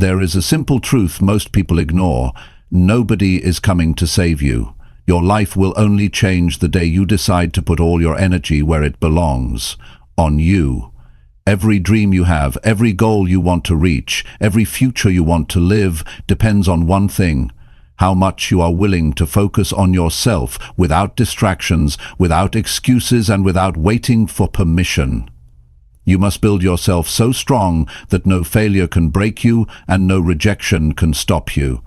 There is a simple truth most people ignore. Nobody is coming to save you. Your life will only change the day you decide to put all your energy where it belongs, on you. Every dream you have, every goal you want to reach, every future you want to live depends on one thing: how much you are willing to focus on yourself without distractions, without excuses, and without waiting for permission. You must build yourself so strong that no failure can break you and no rejection can stop you.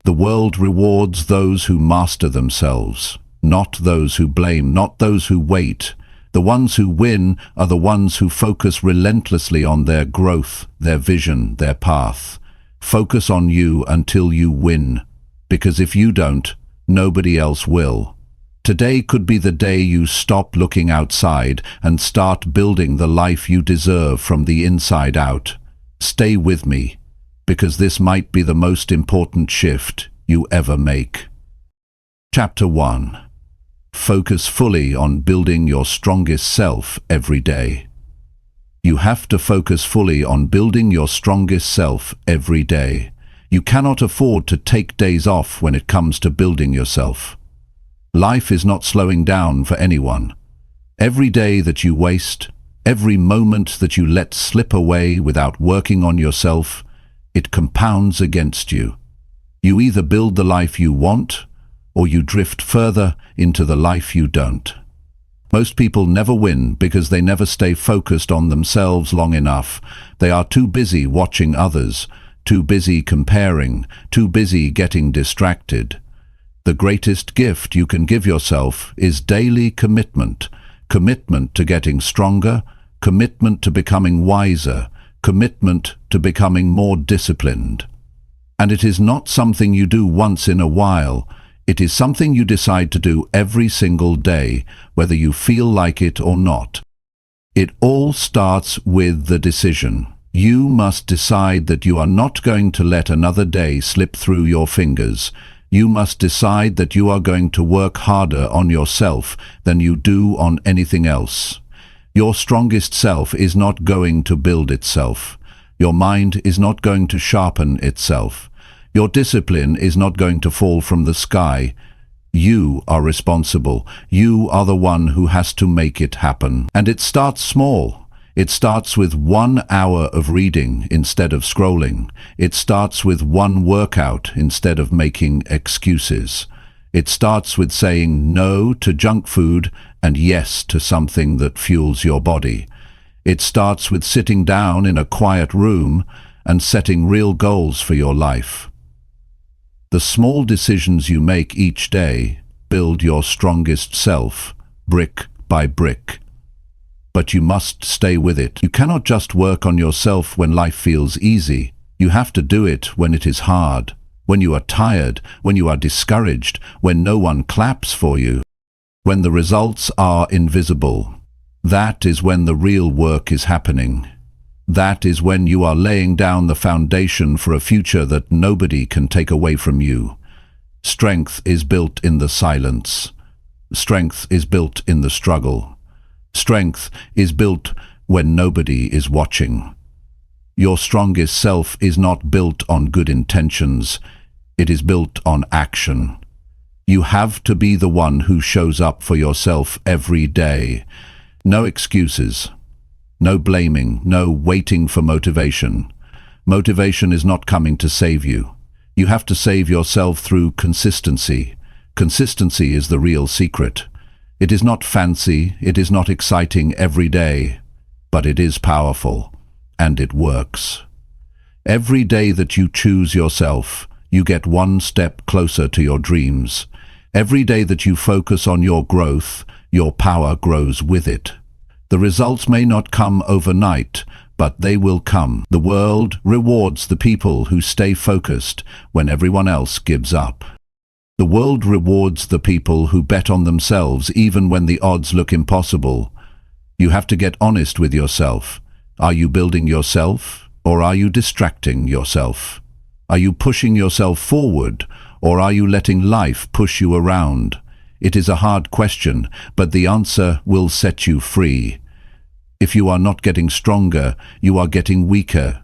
The world rewards those who master themselves, not those who blame, not those who wait. The ones who win are the ones who focus relentlessly on their growth, their vision, their path. Focus on you until you win, because if you don't, nobody else will. Today could be the day you stop looking outside and start building the life you deserve from the inside out. Stay with me, because this might be the most important shift you ever make. Chapter 1. Focus fully on building your strongest self every day. You have to focus fully on building your strongest self every day. You cannot afford to take days off when it comes to building yourself. Life is not slowing down for anyone. Every day that you waste, every moment that you let slip away without working on yourself, it compounds against you. You either build the life you want, or you drift further into the life you don't. Most people never win because they never stay focused on themselves long enough. They are too busy watching others, too busy comparing, too busy getting distracted. The greatest gift you can give yourself is daily commitment. Commitment to getting stronger, commitment to becoming wiser, commitment to becoming more disciplined. And it is not something you do once in a while. It is something you decide to do every single day, whether you feel like it or not. It all starts with the decision. You must decide that you are not going to let another day slip through your fingers. You must decide that you are going to work harder on yourself than you do on anything else. Your strongest self is not going to build itself. Your mind is not going to sharpen itself. Your discipline is not going to fall from the sky. You are responsible. You are the one who has to make it happen. And it starts small. It starts with 1 hour of reading instead of scrolling. It starts with one workout instead of making excuses. It starts with saying no to junk food and yes to something that fuels your body. It starts with sitting down in a quiet room and setting real goals for your life. The small decisions you make each day build your strongest self, brick by brick. But you must stay with it. You cannot just work on yourself when life feels easy. You have to do it when it is hard, when you are tired, when you are discouraged, when no one claps for you, when the results are invisible. That is when the real work is happening. That is when you are laying down the foundation for a future that nobody can take away from you. Strength is built in the silence. Strength is built in the struggle. Strength is built when nobody is watching. Your strongest self is not built on good intentions. It is built on action. You have to be the one who shows up for yourself every day. No excuses. No blaming, no waiting for motivation. Motivation is not coming to save you. You have to save yourself through consistency. Consistency is the real secret. It is not fancy, it is not exciting every day, but it is powerful, and it works. Every day that you choose yourself, you get one step closer to your dreams. Every day that you focus on your growth, your power grows with it. The results may not come overnight, but they will come. The world rewards the people who stay focused when everyone else gives up. The world rewards the people who bet on themselves even when the odds look impossible. You have to get honest with yourself. Are you building yourself, or are you distracting yourself? Are you pushing yourself forward, or are you letting life push you around? It is a hard question, but the answer will set you free. If you are not getting stronger, you are getting weaker.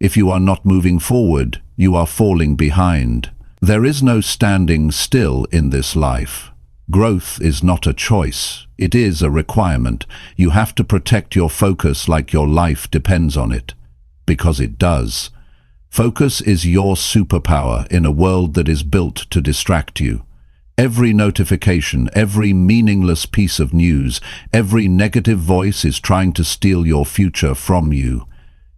If you are not moving forward, you are falling behind. There is no standing still in this life. Growth is not a choice. It is a requirement. You have to protect your focus like your life depends on it. Because it does. Focus is your superpower in a world that is built to distract you. Every notification, every meaningless piece of news, every negative voice is trying to steal your future from you.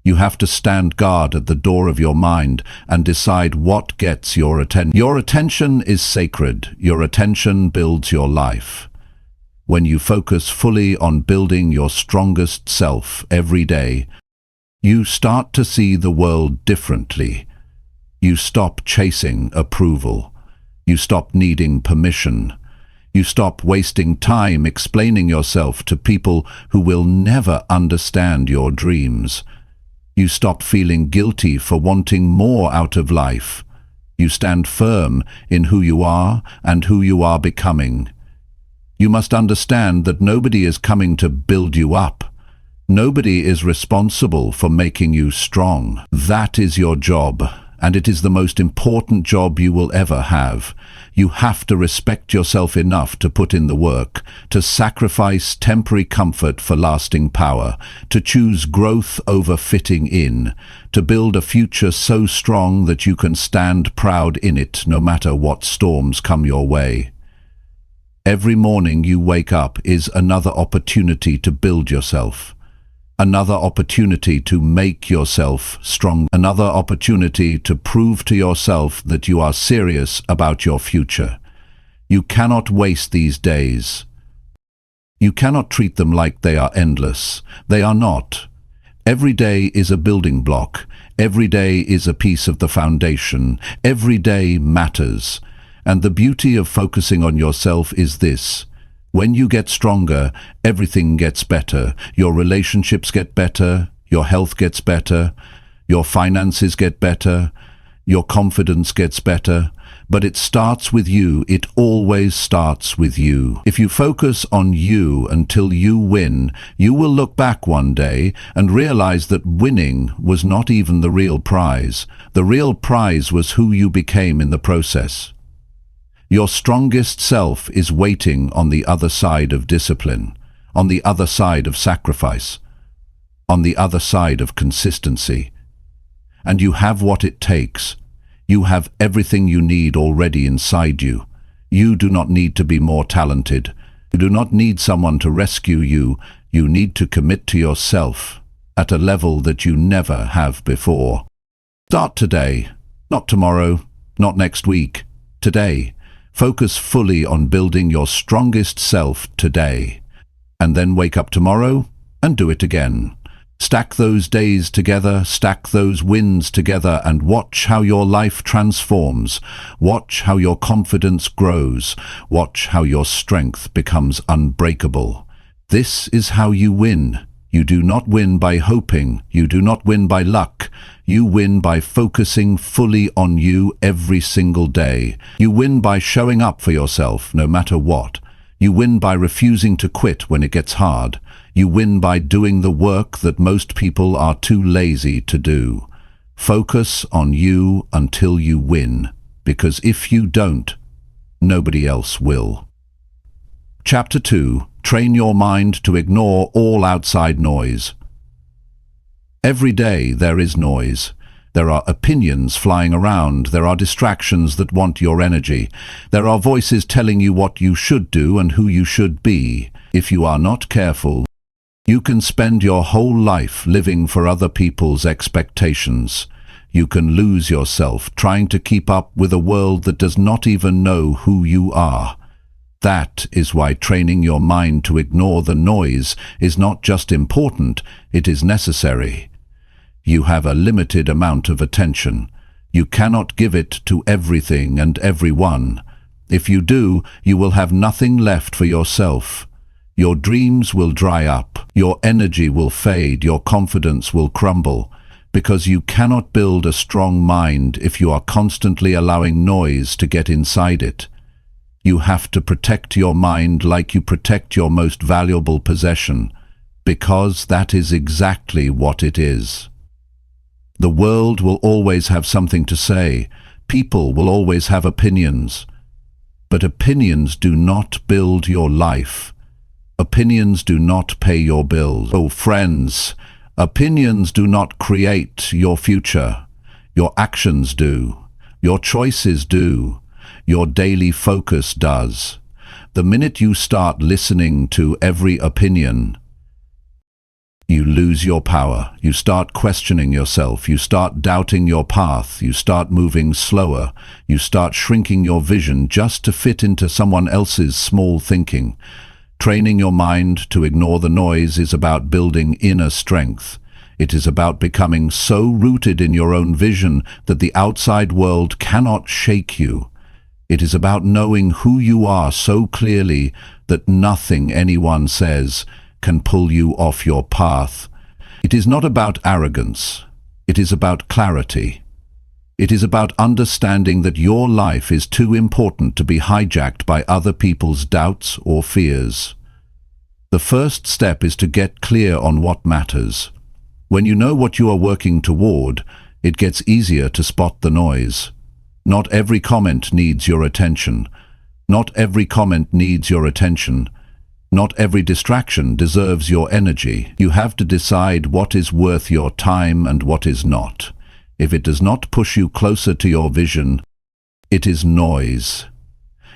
You have to stand guard at the door of your mind and decide what gets your attention. Your attention is sacred. Your attention builds your life. When you focus fully on building your strongest self every day, you start to see the world differently. You stop chasing approval. You stop needing permission. You stop wasting time explaining yourself to people who will never understand your dreams. You stop feeling guilty for wanting more out of life. You stand firm in who you are and who you are becoming. You must understand that nobody is coming to build you up. Nobody is responsible for making you strong. That is your job, and it is the most important job you will ever have. You have to respect yourself enough to put in the work, to sacrifice temporary comfort for lasting power, to choose growth over fitting in, to build a future so strong that you can stand proud in it no matter what storms come your way. Every morning you wake up is another opportunity to build yourself. Another opportunity to make yourself strong. Another opportunity to prove to yourself that you are serious about your future. You cannot waste these days. You cannot treat them like they are endless. They are not. Every day is a building block. Every day is a piece of the foundation. Every day matters. And the beauty of focusing on yourself is this. When you get stronger, everything gets better. Your relationships get better, your health gets better, your finances get better, your confidence gets better. But it starts with you. It always starts with you. If you focus on you until you win, you will look back one day and realize that winning was not even the real prize. The real prize was who you became in the process. Your strongest self is waiting on the other side of discipline, on the other side of sacrifice, on the other side of consistency. And you have what it takes. You have everything you need already inside you. You do not need to be more talented. You do not need someone to rescue you. You need to commit to yourself at a level that you never have before. Start today, not tomorrow, not next week, today. Focus fully on building your strongest self today, and then wake up tomorrow and do it again. Stack those days together, stack those wins together, and watch how your life transforms. Watch how your confidence grows. Watch how your strength becomes unbreakable. This is how you win. You do not win by hoping. You do not win by luck. You win by focusing fully on you every single day. You win by showing up for yourself no matter what. You win by refusing to quit when it gets hard. You win by doing the work that most people are too lazy to do. Focus on you until you win, because if you don't, nobody else will. Chapter 2. Train your mind to ignore all outside noise. Every day there is noise. There are opinions flying around. There are distractions that want your energy. There are voices telling you what you should do and who you should be. If you are not careful, you can spend your whole life living for other people's expectations. You can lose yourself trying to keep up with a world that does not even know who you are. That is why training your mind to ignore the noise is not just important, it is necessary. You have a limited amount of attention. You cannot give it to everything and everyone. If you do, you will have nothing left for yourself. Your dreams will dry up, your energy will fade, your confidence will crumble, because you cannot build a strong mind if you are constantly allowing noise to get inside it. You have to protect your mind like you protect your most valuable possession, because that is exactly what it is. The world will always have something to say. People will always have opinions. But opinions do not build your life. Opinions do not pay your bills. Oh, friends, opinions do not create your future. Your actions do. Your choices do. Your daily focus does. The minute you start listening to every opinion, you lose your power. You start questioning yourself. You start doubting your path. You start moving slower. You start shrinking your vision just to fit into someone else's small thinking. Training your mind to ignore the noise is about building inner strength. It is about becoming so rooted in your own vision that the outside world cannot shake you. It is about knowing who you are so clearly that nothing anyone says can pull you off your path. It is not about arrogance. It is about clarity. It is about understanding that your life is too important to be hijacked by other people's doubts or fears. The first step is to get clear on what matters. When you know what you are working toward, it gets easier to spot the noise. Not every comment needs your attention. Not every comment needs your attention. Not every distraction deserves your energy. You have to decide what is worth your time and what is not. If it does not push you closer to your vision, it is noise.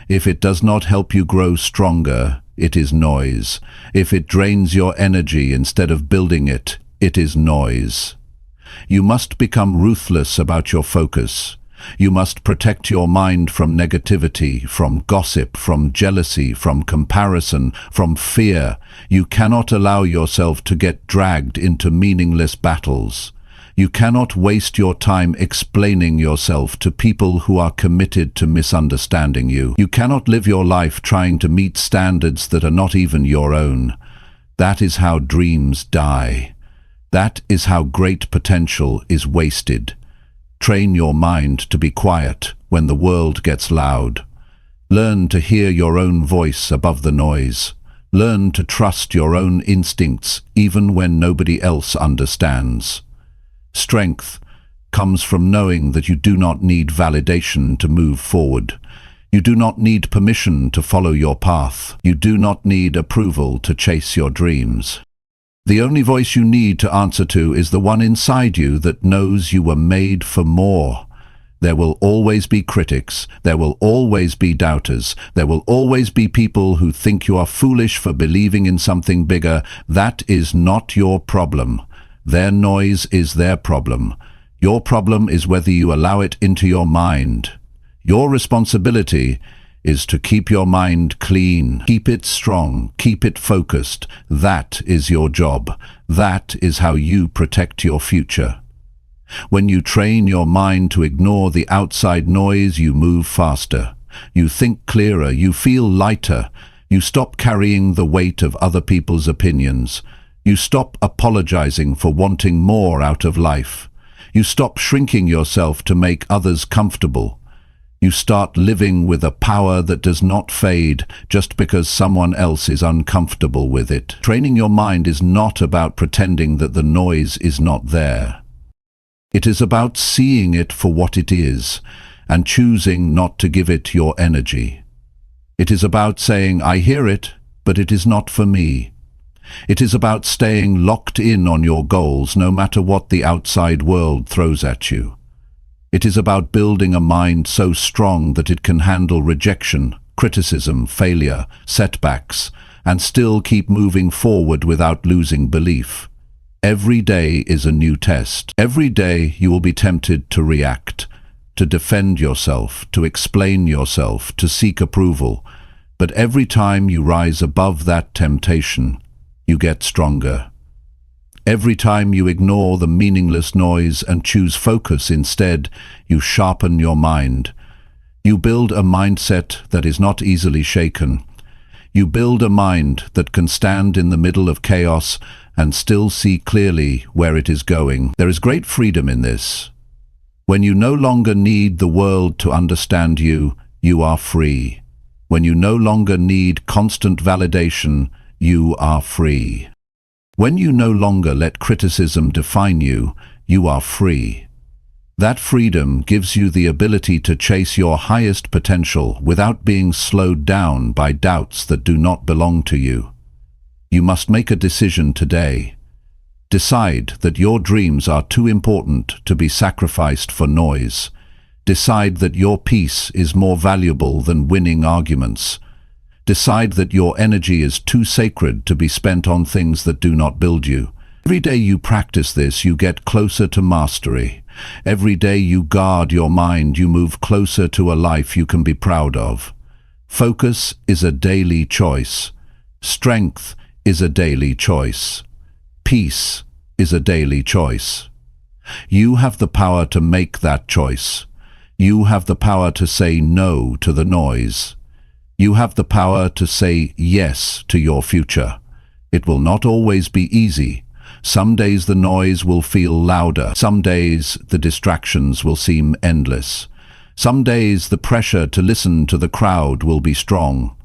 If it does not help you grow stronger, it is noise. If it drains your energy instead of building it, it is noise. You must become ruthless about your focus. You must protect your mind from negativity, from gossip, from jealousy, from comparison, from fear. You cannot allow yourself to get dragged into meaningless battles. You cannot waste your time explaining yourself to people who are committed to misunderstanding you. You cannot live your life trying to meet standards that are not even your own. That is how dreams die. That is how great potential is wasted. Train your mind to be quiet when the world gets loud. Learn to hear your own voice above the noise. Learn to trust your own instincts even when nobody else understands. Strength comes from knowing that you do not need validation to move forward. You do not need permission to follow your path. You do not need approval to chase your dreams. The only voice you need to answer to is the one inside you that knows you were made for more. There will always be critics. There will always be doubters. There will always be people who think you are foolish for believing in something bigger. That is not your problem. Their noise is their problem. Your problem is whether you allow it into your mind. Your responsibility is to keep your mind clean, keep it strong, keep it focused. That is your job. That is how you protect your future. When you train your mind to ignore the outside noise, you move faster. You think clearer, you feel lighter. You stop carrying the weight of other people's opinions. You stop apologizing for wanting more out of life. You stop shrinking yourself to make others comfortable. You start living with a power that does not fade just because someone else is uncomfortable with it. Training your mind is not about pretending that the noise is not there. It is about seeing it for what it is and choosing not to give it your energy. It is about saying, I hear it, but it is not for me. It is about staying locked in on your goals no matter what the outside world throws at you. It is about building a mind so strong that it can handle rejection, criticism, failure, setbacks, and still keep moving forward without losing belief. Every day is a new test. Every day you will be tempted to react, to defend yourself, to explain yourself, to seek approval. But every time you rise above that temptation, you get stronger. Every time you ignore the meaningless noise and choose focus instead, you sharpen your mind. You build a mindset that is not easily shaken. You build a mind that can stand in the middle of chaos and still see clearly where it is going. There is great freedom in this. When you no longer need the world to understand you, you are free. When you no longer need constant validation, you are free. When you no longer let criticism define you, you are free. That freedom gives you the ability to chase your highest potential without being slowed down by doubts that do not belong to you. You must make a decision today. Decide that your dreams are too important to be sacrificed for noise. Decide that your peace is more valuable than winning arguments. Decide that your energy is too sacred to be spent on things that do not build you. Every day you practice this, you get closer to mastery. Every day you guard your mind, you move closer to a life you can be proud of. Focus is a daily choice. Strength is a daily choice. Peace is a daily choice. You have the power to make that choice. You have the power to say no to the noise. You have the power to say yes to your future. It will not always be easy. Some days the noise will feel louder. Some days the distractions will seem endless. Some days the pressure to listen to the crowd will be strong.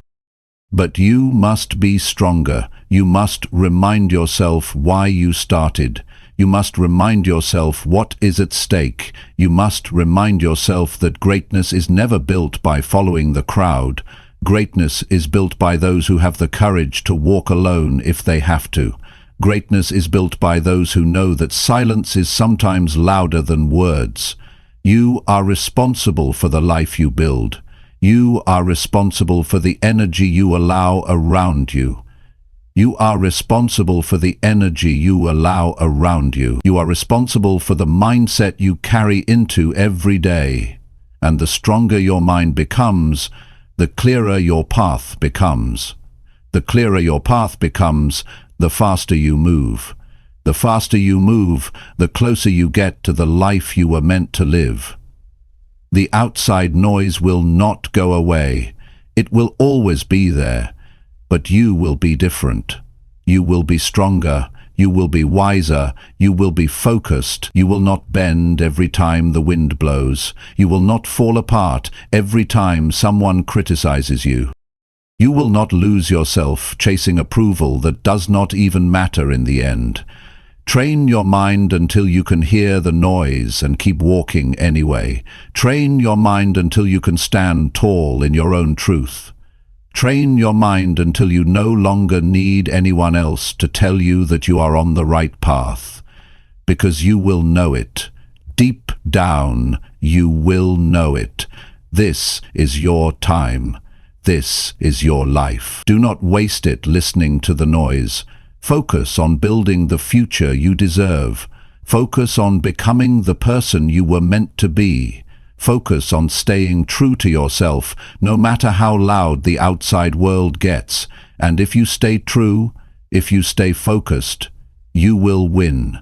But you must be stronger. You must remind yourself why you started. You must remind yourself what is at stake. You must remind yourself that greatness is never built by following the crowd. Greatness is built by those who have the courage to walk alone if they have to. Greatness is built by those who know that silence is sometimes louder than words. You are responsible for the life you build. You are responsible for the energy you allow around you. You are responsible for the energy you allow around you. You are responsible for the mindset you carry into every day. And the stronger your mind becomes, the clearer your path becomes. The clearer your path becomes, the faster you move. The faster you move, the closer you get to the life you were meant to live. The outside noise will not go away. It will always be there. But you will be different. You will be stronger. You will be wiser. You will be focused. You will not bend every time the wind blows. You will not fall apart every time someone criticizes you. You will not lose yourself chasing approval that does not even matter in the end. Train your mind until you can hear the noise and keep walking anyway. Train your mind until you can stand tall in your own truth. Train your mind until you no longer need anyone else to tell you that you are on the right path. Because you will know it. Deep down, you will know it. This is your time. This is your life. Do not waste it listening to the noise. Focus on building the future you deserve. Focus on becoming the person you were meant to be. Focus on staying true to yourself, no matter how loud the outside world gets. And if you stay true, if you stay focused, you will win.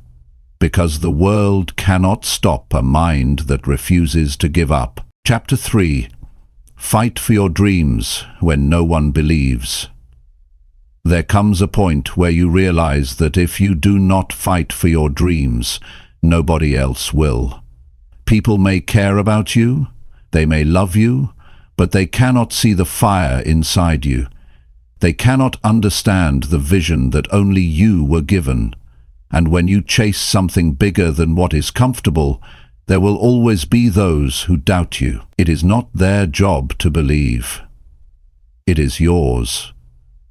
Because the world cannot stop a mind that refuses to give up. Chapter 3. Fight for your dreams when no one believes. There comes a point where you realize that if you do not fight for your dreams, nobody else will. People may care about you, they may love you, but they cannot see the fire inside you. They cannot understand the vision that only you were given. And when you chase something bigger than what is comfortable, there will always be those who doubt you. It is not their job to believe. It is yours.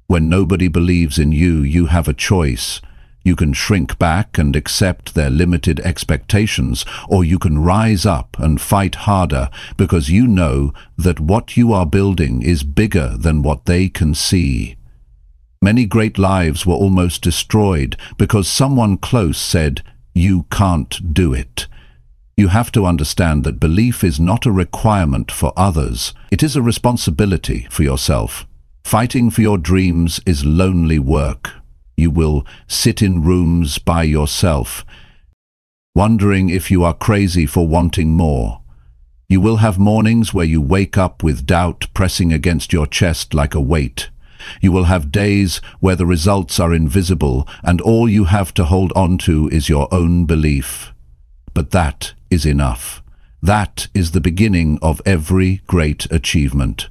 When nobody believes in you, you have a choice. You can shrink back and accept their limited expectations, or you can rise up and fight harder because you know that what you are building is bigger than what they can see. Many great lives were almost destroyed because someone close said, "You can't do it." You have to understand that belief is not a requirement for others. It is a responsibility for yourself. Fighting for your dreams is lonely work. You will sit in rooms by yourself, wondering if you are crazy for wanting more. You will have mornings where you wake up with doubt pressing against your chest like a weight. You will have days where the results are invisible and all you have to hold on to is your own belief. But that is enough. That is the beginning of every great achievement.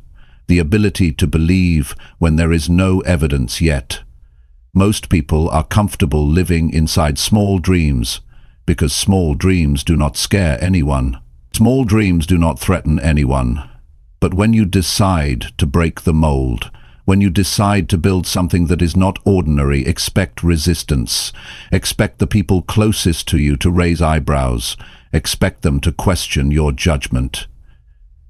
The ability to believe when there is no evidence yet. Most people are comfortable living inside small dreams. because small dreams do not scare anyone. Small dreams do not threaten anyone. But when you decide to break the mold, when you decide to build something that is not ordinary, expect resistance. Expect the people closest to you to raise eyebrows. Expect them to question your judgment.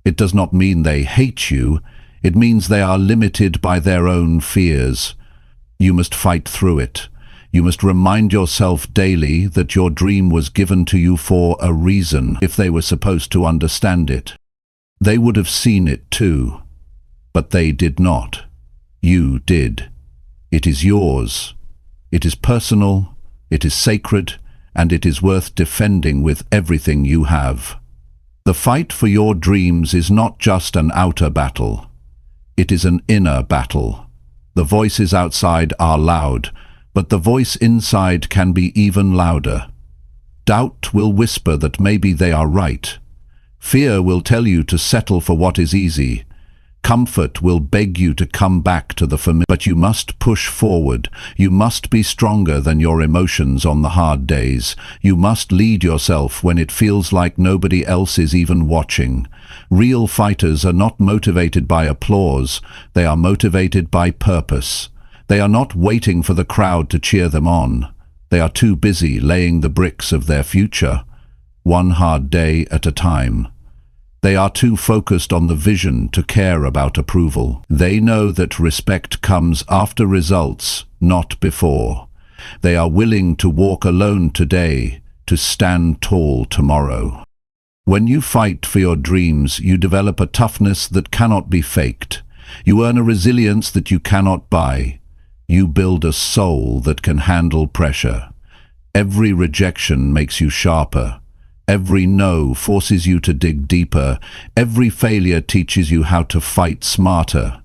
It does not mean they hate you. It means they are limited by their own fears. You must fight through it. You must remind yourself daily that your dream was given to you for a reason. If they were supposed to understand it, they would have seen it too. But they did not. You did. It is yours. It is personal, it is sacred, and it is worth defending with everything you have. The fight for your dreams is not just an outer battle. It is an inner battle. The voices outside are loud, but the voice inside can be even louder. Doubt will whisper that maybe they are right. Fear will tell you to settle for what is easy. Comfort will beg you to come back to the familiar. But you must push forward. You must be stronger than your emotions on the hard days. You must lead yourself when it feels like nobody else is even watching. Real fighters are not motivated by applause. They are motivated by purpose. They are not waiting for the crowd to cheer them on. They are too busy laying the bricks of their future, one hard day at a time. They are too focused on the vision to care about approval. They know that respect comes after results, not before. They are willing to walk alone today, to stand tall tomorrow. When you fight for your dreams, you develop a toughness that cannot be faked. You earn a resilience that you cannot buy. You build a soul that can handle pressure. Every rejection makes you sharper. Every no forces you to dig deeper. Every failure teaches you how to fight smarter.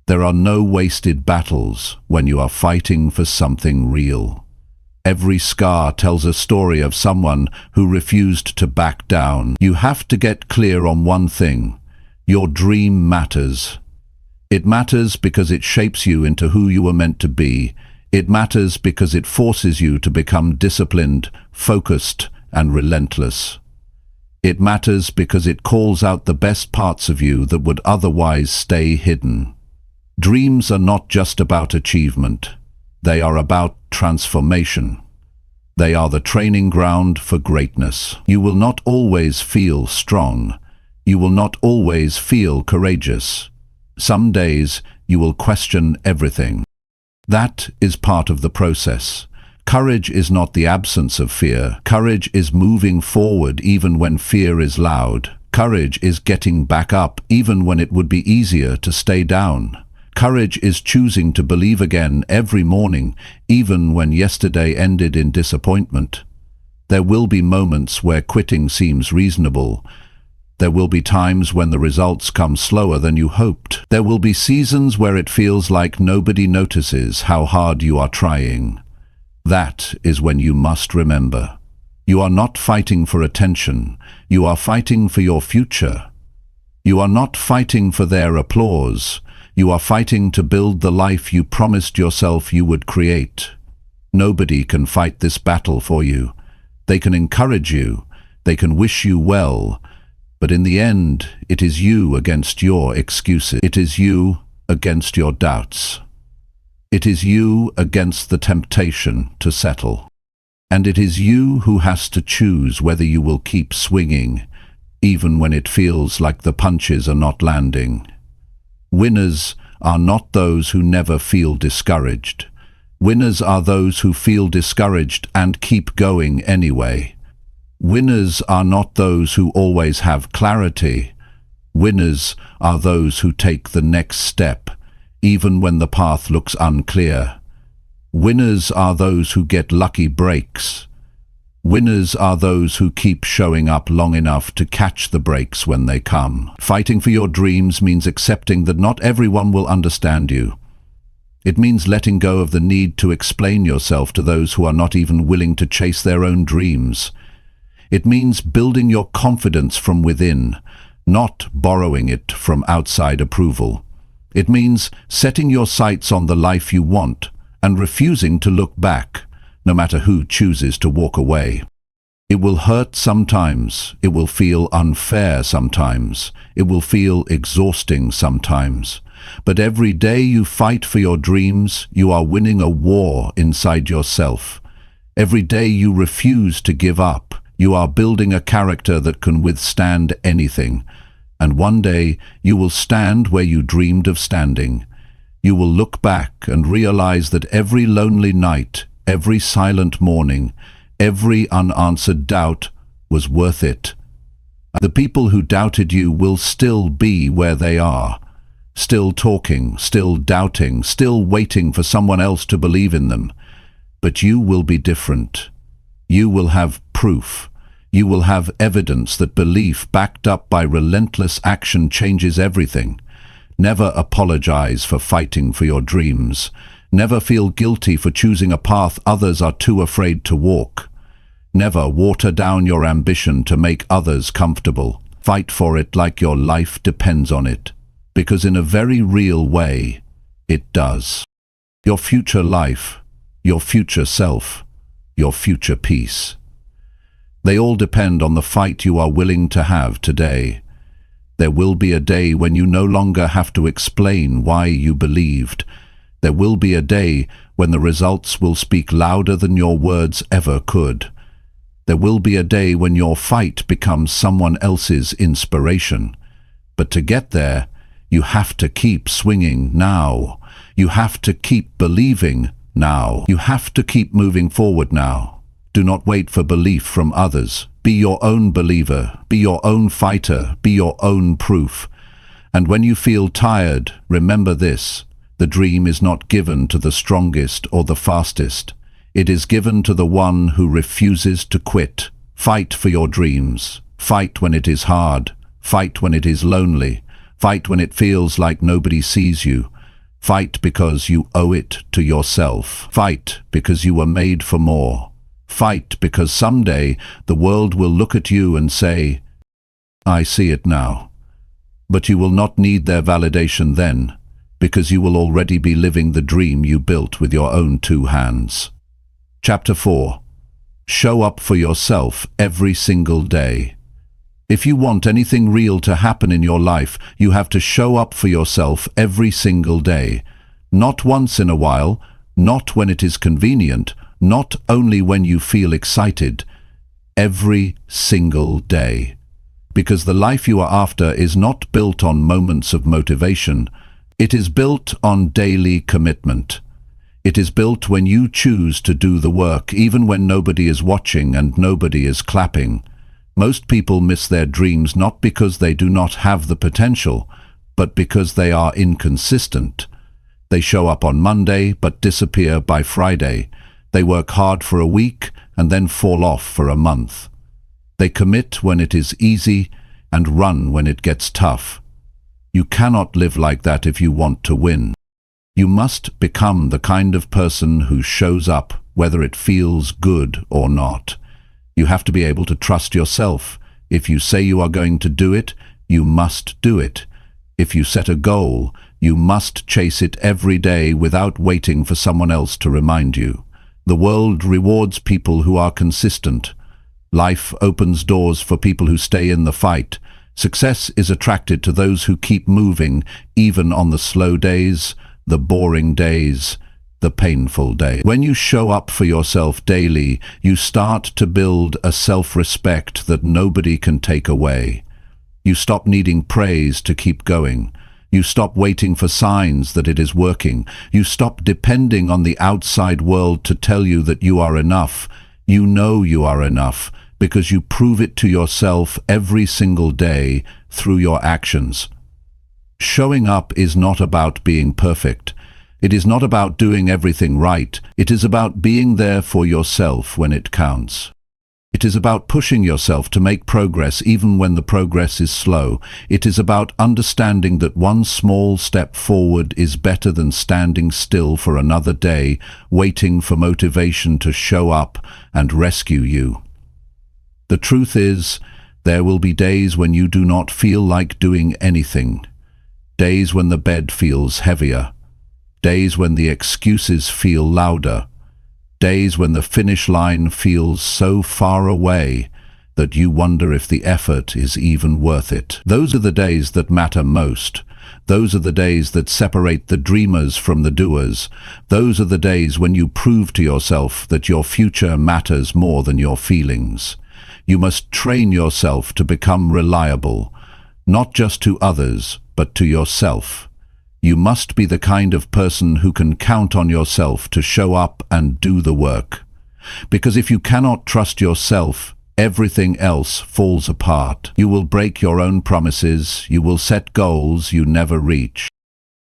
There are no wasted battles when you are fighting for something real. Every scar tells a story of someone who refused to back down. You have to get clear on one thing. Your dream matters. It matters because it shapes you into who you were meant to be. It matters because it forces you to become disciplined, focused, and relentless. It matters because it calls out the best parts of you that would otherwise stay hidden. Dreams are not just about achievement. They are about transformation. They are the training ground for greatness. You will not always feel strong. You will not always feel courageous. Some days you will question everything. That is part of the process. Courage is not the absence of fear. Courage is moving forward even when fear is loud. Courage is getting back up even when it would be easier to stay down. Courage is choosing to believe again every morning, even when yesterday ended in disappointment. There will be moments where quitting seems reasonable. There will be times when the results come slower than you hoped. There will be seasons where it feels like nobody notices how hard you are trying. That is when you must remember. You are not fighting for attention. You are fighting for your future. You are not fighting for their applause. You are fighting to build the life you promised yourself you would create. Nobody can fight this battle for you. They can encourage you. They can wish you well. But in the end, it is you against your excuses. It is you against your doubts. It is you against the temptation to settle. And it is you who has to choose whether you will keep swinging, even when it feels like the punches are not landing. Winners are not those who never feel discouraged. Winners are those who feel discouraged and keep going anyway. Winners are not those who always have clarity. Winners are those who take the next step, even when the path looks unclear. Winners are those who get lucky breaks. Winners are those who keep showing up long enough to catch the breaks when they come. Fighting for your dreams means accepting that not everyone will understand you. It means letting go of the need to explain yourself to those who are not even willing to chase their own dreams. It means building your confidence from within, not borrowing it from outside approval. It means setting your sights on the life you want and refusing to look back, no matter who chooses to walk away. It will hurt sometimes. It will feel unfair sometimes. It will feel exhausting sometimes. But every day you fight for your dreams, you are winning a war inside yourself. Every day you refuse to give up, you are building a character that can withstand anything. And one day you will stand where you dreamed of standing. You will look back and realize that every lonely night, every silent morning, every unanswered doubt was worth it. The people who doubted you will still be where they are, still talking, still doubting, still waiting for someone else to believe in them. But you will be different. You will have proof. You will have evidence that belief backed up by relentless action changes everything. Never apologize for fighting for your dreams. Never feel guilty for choosing a path others are too afraid to walk. Never water down your ambition to make others comfortable. Fight for it like your life depends on it, because in a very real way, it does. Your future life, your future self, your future peace. They all depend on the fight you are willing to have today. There will be a day when you no longer have to explain why you believed. There will be a day when the results will speak louder than your words ever could. There will be a day when your fight becomes someone else's inspiration. But to get there, you have to keep swinging now. You have to keep believing now. You have to keep moving forward now. Do not wait for belief from others. Be your own believer. Be your own fighter. Be your own proof. And when you feel tired, remember this: the dream is not given to the strongest or the fastest. It is given to the one who refuses to quit. Fight for your dreams. Fight when it is hard. Fight when it is lonely. Fight when it feels like nobody sees you. Fight because you owe it to yourself. Fight because you were made for more. Fight because someday the world will look at you and say, "I see it now." But you will not need their validation then, because you will already be living the dream you built with your own 2 hands. Chapter 4. Show up for yourself every single day. If you want anything real to happen in your life, you have to show up for yourself every single day. Not once in a while, not when it is convenient, not only when you feel excited. Every single day. Because the life you are after is not built on moments of motivation. It is built on daily commitment. It is built when you choose to do the work, even when nobody is watching and nobody is clapping. Most people miss their dreams not because they do not have the potential, but because they are inconsistent. They show up on Monday but disappear by Friday. They work hard for a week and then fall off for a month. They commit when it is easy and run when it gets tough. You cannot live like that if you want to win. You must become the kind of person who shows up whether it feels good or not. You have to be able to trust yourself. If you say you are going to do it, you must do it. If you set a goal, you must chase it every day without waiting for someone else to remind you. The world rewards people who are consistent. Life opens doors for people who stay in the fight. Success is attracted to those who keep moving, even on the slow days, the boring days, the painful day. When you show up for yourself daily, you start to build a self-respect that nobody can take away. You stop needing praise to keep going. You stop waiting for signs that it is working. You stop depending on the outside world to tell you that you are enough. You know you are enough because you prove it to yourself every single day through your actions. Showing up is not about being perfect. It is not about doing everything right. It is about being there for yourself when it counts. It is about pushing yourself to make progress even when the progress is slow. It is about understanding that one small step forward is better than standing still for another day, waiting for motivation to show up and rescue you. The truth is, there will be days when you do not feel like doing anything. Days when the bed feels heavier. Days when the excuses feel louder. Days when the finish line feels so far away that you wonder if the effort is even worth it. Those are the days that matter most. Those are the days that separate the dreamers from the doers. Those are the days when you prove to yourself that your future matters more than your feelings. You must train yourself to become reliable, not just to others, but to yourself. You must be the kind of person who can count on yourself to show up and do the work. Because if you cannot trust yourself, everything else falls apart. You will break your own promises, you will set goals you never reach.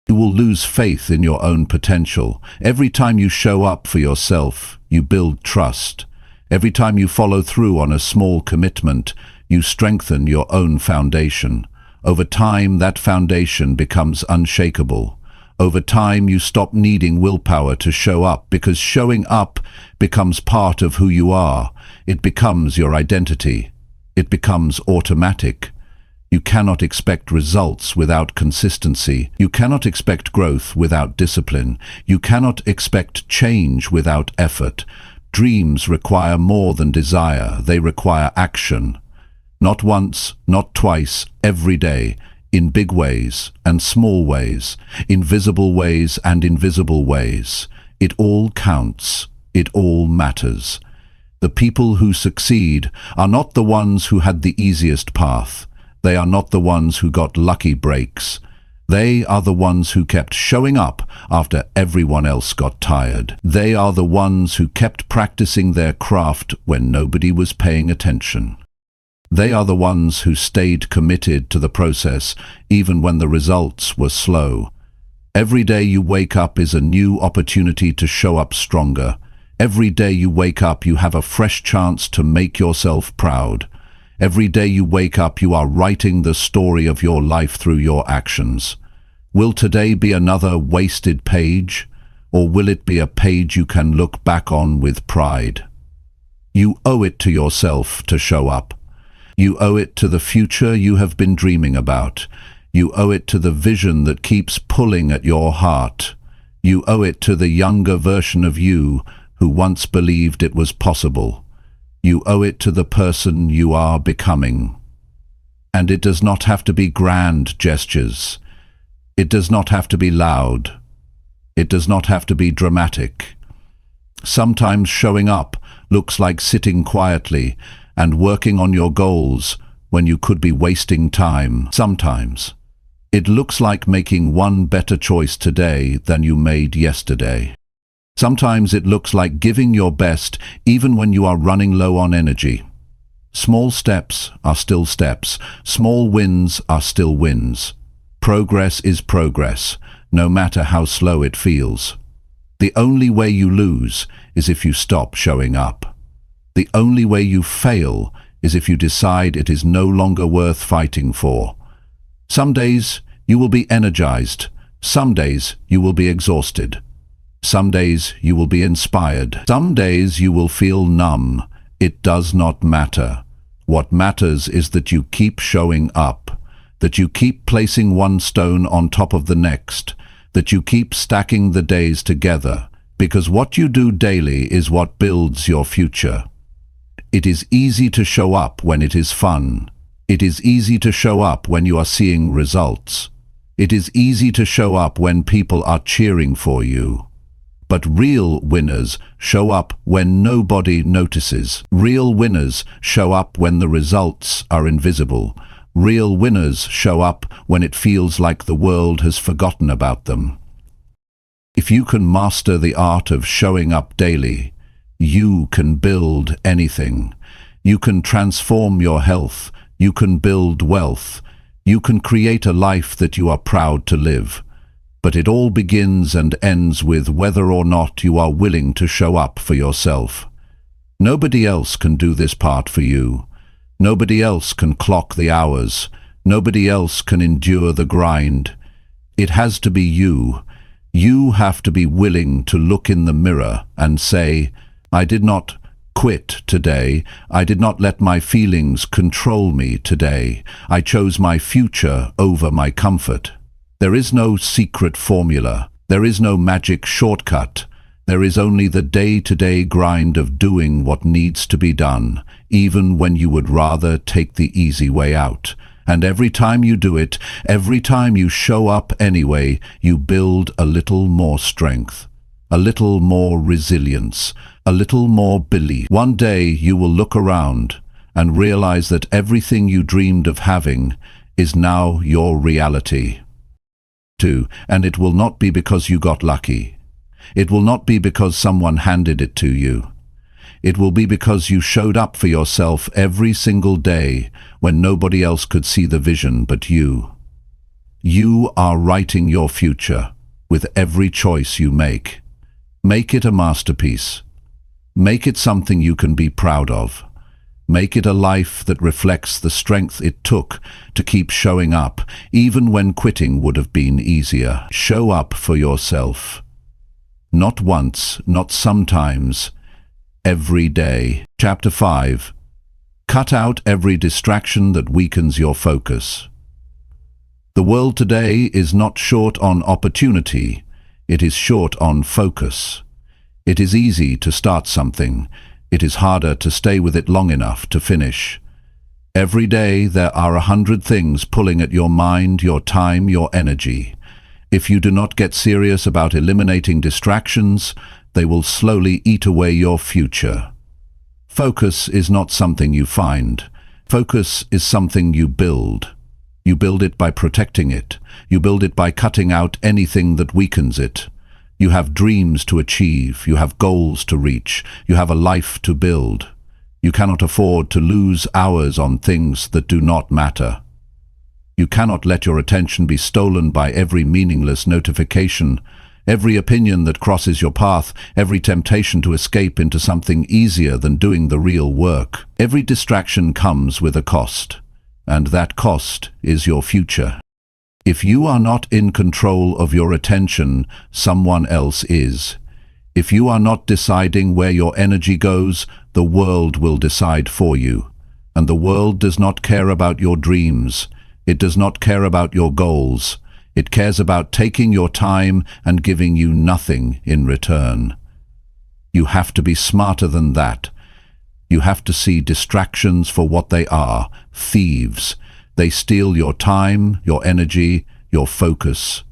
You will lose faith in your own potential. Every time you show up for yourself, you build trust. Every time you follow through on a small commitment, you strengthen your own foundation. Over time, that foundation becomes unshakable. Over time, you stop needing willpower to show up because showing up becomes part of who you are. It becomes your identity. It becomes automatic. You cannot expect results without consistency. You cannot expect growth without discipline. You cannot expect change without effort. Dreams require more than desire. They require action. Not once, not twice, every day, in big ways and small ways, in visible ways and invisible ways. It all counts. It all matters. The people who succeed are not the ones who had the easiest path. They are not the ones who got lucky breaks. They are the ones who kept showing up after everyone else got tired. They are the ones who kept practicing their craft when nobody was paying attention. They are the ones who stayed committed to the process even when the results were slow. Every day you wake up is a new opportunity to show up stronger. Every day you wake up you have a fresh chance to make yourself proud. Every day you wake up you are writing the story of your life through your actions. Will today be another wasted page, or will it be a page you can look back on with pride? You owe it to yourself to show up. You owe it to the future you have been dreaming about. You owe it to the vision that keeps pulling at your heart. You owe it to the younger version of you who once believed it was possible. You owe it to the person you are becoming. And it does not have to be grand gestures. It does not have to be loud. It does not have to be dramatic. Sometimes showing up looks like sitting quietly and working on your goals when you could be wasting time. Sometimes it looks like making one better choice today than you made yesterday. Sometimes it looks like giving your best even when you are running low on energy. Small steps are still steps. Small wins are still wins. Progress is progress, no matter how slow it feels. The only way you lose is if you stop showing up. The only way you fail is if you decide it is no longer worth fighting for. Some days you will be energized. Some days you will be exhausted. Some days you will be inspired. Some days you will feel numb. It does not matter. What matters is that you keep showing up, that you keep placing one stone on top of the next, that you keep stacking the days together, because what you do daily is what builds your future. It is easy to show up when it is fun. It is easy to show up when you are seeing results. It is easy to show up when people are cheering for you. But real winners show up when nobody notices. Real winners show up when the results are invisible. Real winners show up when it feels like the world has forgotten about them. If you can master the art of showing up daily, you can build anything. You can transform your health. You can build wealth. You can create a life that you are proud to live. But it all begins and ends with whether or not you are willing to show up for yourself. Nobody else can do this part for you. Nobody else can clock the hours. Nobody else can endure the grind. It has to be you. You have to be willing to look in the mirror and say, I did not quit today. I did not let my feelings control me today. I chose my future over my comfort. There is no secret formula. There is no magic shortcut. There is only the day-to-day grind of doing what needs to be done, even when you would rather take the easy way out. And every time you do it, every time you show up anyway, you build a little more strength, a little more resilience, a little more belief. One day you will look around and realize that everything you dreamed of having is now your reality. 2. And it will not be because you got lucky. It will not be because someone handed it to you. It will be because you showed up for yourself every single day when nobody else could see the vision but you. You are writing your future with every choice you make. Make it a masterpiece. Make it something you can be proud of. Make it a life that reflects the strength it took to keep showing up, even when quitting would have been easier. Show up for yourself. Not once, not sometimes, every day. Chapter 5. Cut out every distraction that weakens your focus. The world today is not short on opportunity, it is short on focus. It is easy to start something, it is harder to stay with it long enough to finish. Every day there are 100 things pulling at your mind, your time, your energy. If you do not get serious about eliminating distractions, they will slowly eat away your future. Focus is not something you find. Focus is something you build. You build it by protecting it. You build it by cutting out anything that weakens it. You have dreams to achieve. You have goals to reach. You have a life to build. You cannot afford to lose hours on things that do not matter. You cannot let your attention be stolen by every meaningless notification, every opinion that crosses your path, every temptation to escape into something easier than doing the real work. Every distraction comes with a cost, and that cost is your future. If you are not in control of your attention, someone else is. If you are not deciding where your energy goes, the world will decide for you. And the world does not care about your dreams. It does not care about your goals. It cares about taking your time and giving you nothing in return. You have to be smarter than that. You have to see distractions for what they are, thieves. They steal your time, your energy, your focus,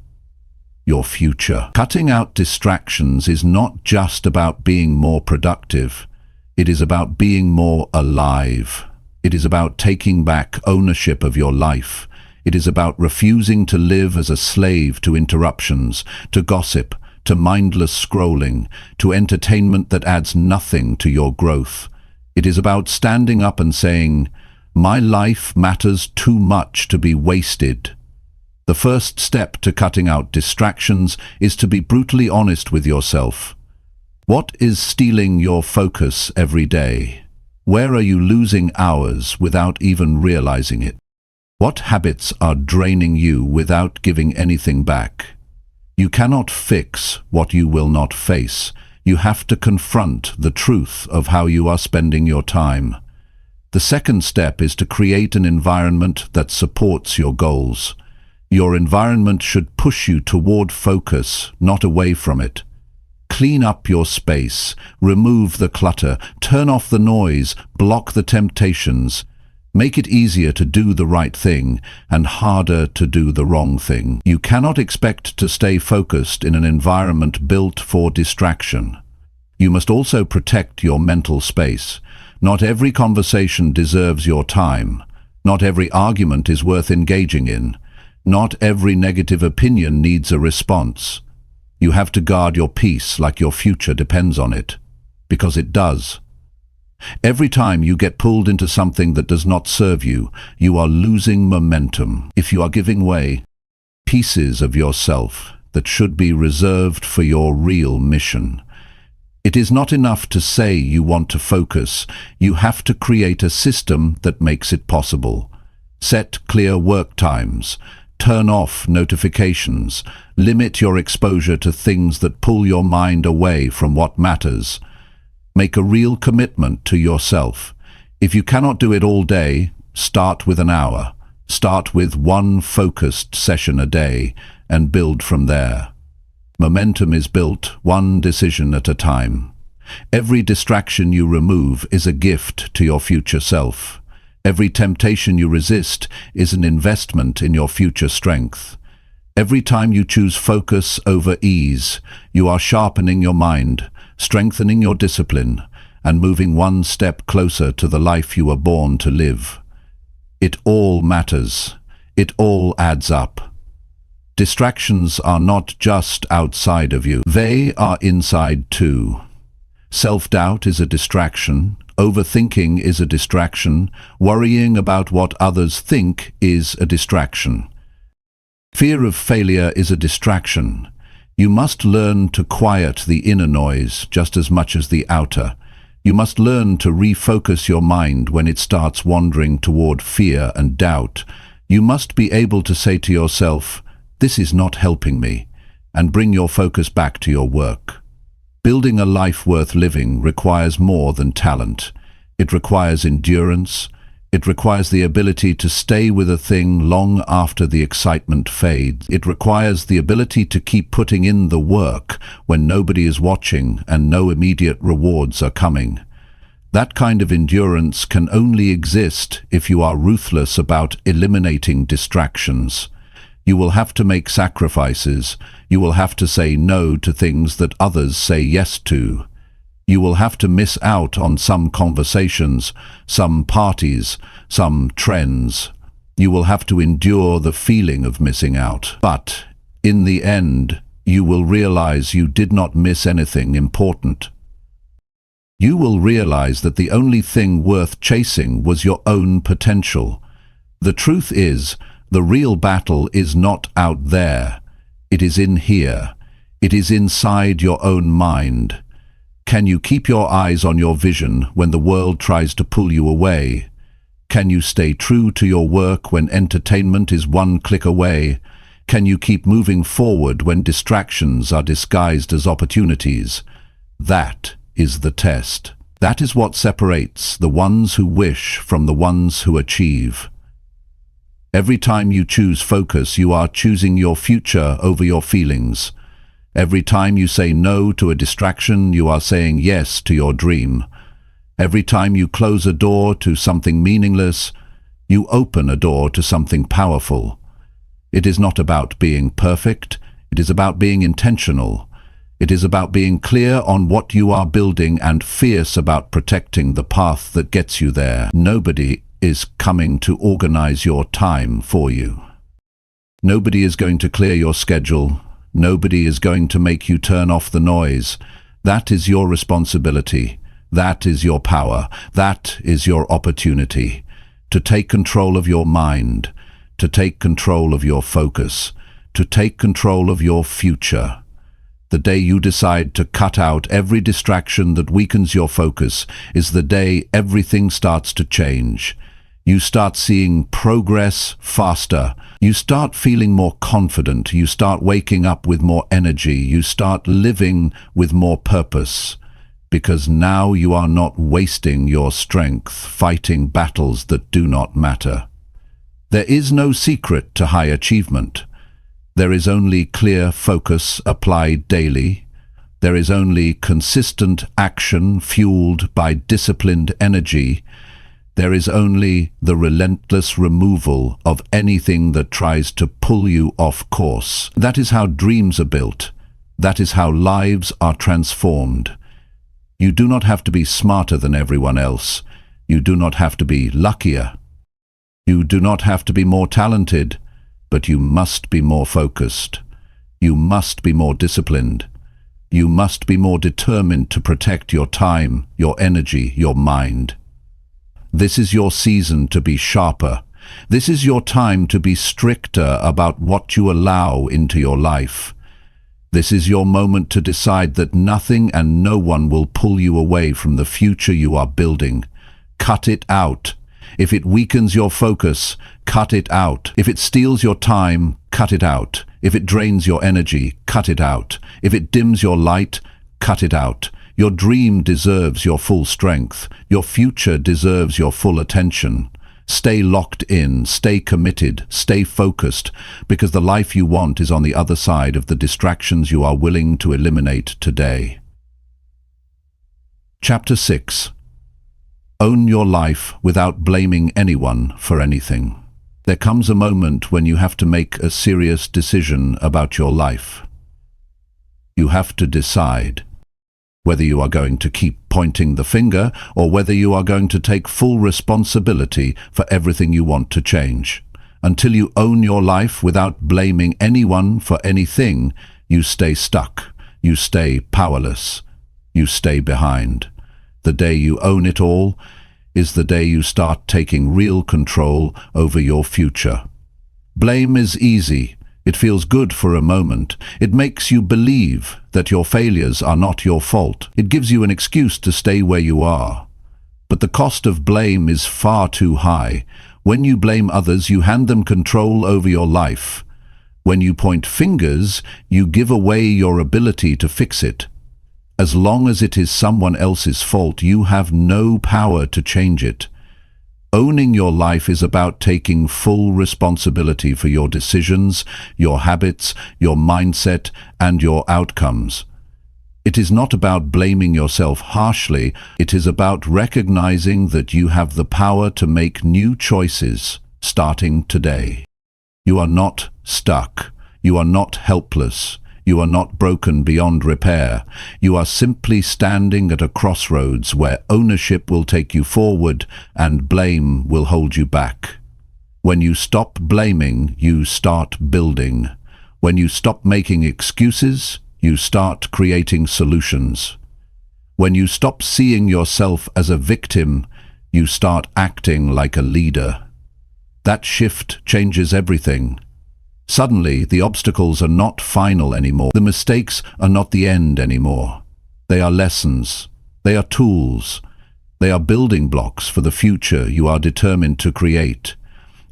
your future. Cutting out distractions is not just about being more productive. It is about being more alive. It is about taking back ownership of your life. It is about refusing to live as a slave to interruptions, to gossip, to mindless scrolling, to entertainment that adds nothing to your growth. It is about standing up and saying, "My life matters too much to be wasted." The first step to cutting out distractions is to be brutally honest with yourself. What is stealing your focus every day? Where are you losing hours without even realizing it? What habits are draining you without giving anything back? You cannot fix what you will not face. You have to confront the truth of how you are spending your time. The second step is to create an environment that supports your goals. Your environment should push you toward focus, not away from it. Clean up your space, remove the clutter, turn off the noise, block the temptations. Make it easier to do the right thing and harder to do the wrong thing. You cannot expect to stay focused in an environment built for distraction. You must also protect your mental space. Not every conversation deserves your time. Not every argument is worth engaging in. Not every negative opinion needs a response. You have to guard your peace like your future depends on it, because it does. Every time you get pulled into something that does not serve you, you are losing momentum. If you are giving away pieces of yourself that should be reserved for your real mission. It is not enough to say you want to focus. You have to create a system that makes it possible. Set clear work times. Turn off notifications. Limit your exposure to things that pull your mind away from what matters. Make a real commitment to yourself. If you cannot do it all day, start with an hour. Start with one focused session a day and build from there. Momentum is built one decision at a time. Every distraction you remove is a gift to your future self. Every temptation you resist is an investment in your future strength. Every time you choose focus over ease, you are sharpening your mind, strengthening your discipline, and moving one step closer to the life you were born to live. It all matters. It all adds up. Distractions are not just outside of you. They are inside too. Self-doubt is a distraction. Overthinking is a distraction. Worrying about what others think is a distraction. Fear of failure is a distraction. You must learn to quiet the inner noise just as much as the outer. You must learn to refocus your mind when it starts wandering toward fear and doubt. You must be able to say to yourself, "This is not helping me," and bring your focus back to your work. Building a life worth living requires more than talent. It requires endurance. It requires the ability to stay with a thing long after the excitement fades. It requires the ability to keep putting in the work when nobody is watching and no immediate rewards are coming. That kind of endurance can only exist if you are ruthless about eliminating distractions. You will have to make sacrifices. You will have to say no to things that others say yes to. You will have to miss out on some conversations, some parties, some trends. You will have to endure the feeling of missing out. But, in the end, you will realize you did not miss anything important. You will realize that the only thing worth chasing was your own potential. The truth is, the real battle is not out there. It is in here. It is inside your own mind. Can you keep your eyes on your vision when the world tries to pull you away? Can you stay true to your work when entertainment is one click away? Can you keep moving forward when distractions are disguised as opportunities? That is the test. That is what separates the ones who wish from the ones who achieve. Every time you choose focus, you are choosing your future over your feelings. Every time you say no to a distraction, you are saying yes to your dream. Every time you close a door to something meaningless, you open a door to something powerful. It is not about being perfect. It is about being intentional. It is about being clear on what you are building and fierce about protecting the path that gets you there. Nobody is coming to organize your time for you. Nobody is going to clear your schedule. Nobody is going to make you turn off the noise. That is your responsibility. That is your power. That is your opportunity. To take control of your mind. To take control of your focus. To take control of your future. The day you decide to cut out every distraction that weakens your focus is the day everything starts to change. You start seeing progress faster. You start feeling more confident. You start waking up with more energy. You start living with more purpose. Because now you are not wasting your strength fighting battles that do not matter. There is no secret to high achievement. There is only clear focus applied daily. There is only consistent action fueled by disciplined energy. There is only the relentless removal of anything that tries to pull you off course. That is how dreams are built. That is how lives are transformed. You do not have to be smarter than everyone else. You do not have to be luckier. You do not have to be more talented, but you must be more focused. You must be more disciplined. You must be more determined to protect your time, your energy, your mind. This is your season to be sharper. This is your time to be stricter about what you allow into your life. This is your moment to decide that nothing and no one will pull you away from the future you are building. Cut it out. If it weakens your focus, cut it out. If it steals your time, cut it out. If it drains your energy, cut it out. If it dims your light, cut it out. Your dream deserves your full strength. Your future deserves your full attention. Stay locked in, stay committed, stay focused, because the life you want is on the other side of the distractions you are willing to eliminate today. Chapter 6. Own your life without blaming anyone for anything. There comes a moment when you have to make a serious decision about your life. You have to decide whether you are going to keep pointing the finger or whether you are going to take full responsibility for everything you want to change. Until you own your life without blaming anyone for anything, you stay stuck, you stay powerless, you stay behind. The day you own it all is the day you start taking real control over your future. Blame is easy. It feels good for a moment. It makes you believe that your failures are not your fault. It gives you an excuse to stay where you are. But the cost of blame is far too high. When you blame others, you hand them control over your life. When you point fingers, you give away your ability to fix it. As long as it is someone else's fault, you have no power to change it. Owning your life is about taking full responsibility for your decisions, your habits, your mindset, and your outcomes. It is not about blaming yourself harshly. It is about recognizing that you have the power to make new choices starting today. You are not stuck. You are not helpless. You are not broken beyond repair. You are simply standing at a crossroads where ownership will take you forward and blame will hold you back. When you stop blaming, you start building. When you stop making excuses, you start creating solutions. When you stop seeing yourself as a victim, you start acting like a leader. That shift changes everything. Suddenly, the obstacles are not final anymore. The mistakes are not the end anymore. They are lessons. They are tools. They are building blocks for the future you are determined to create.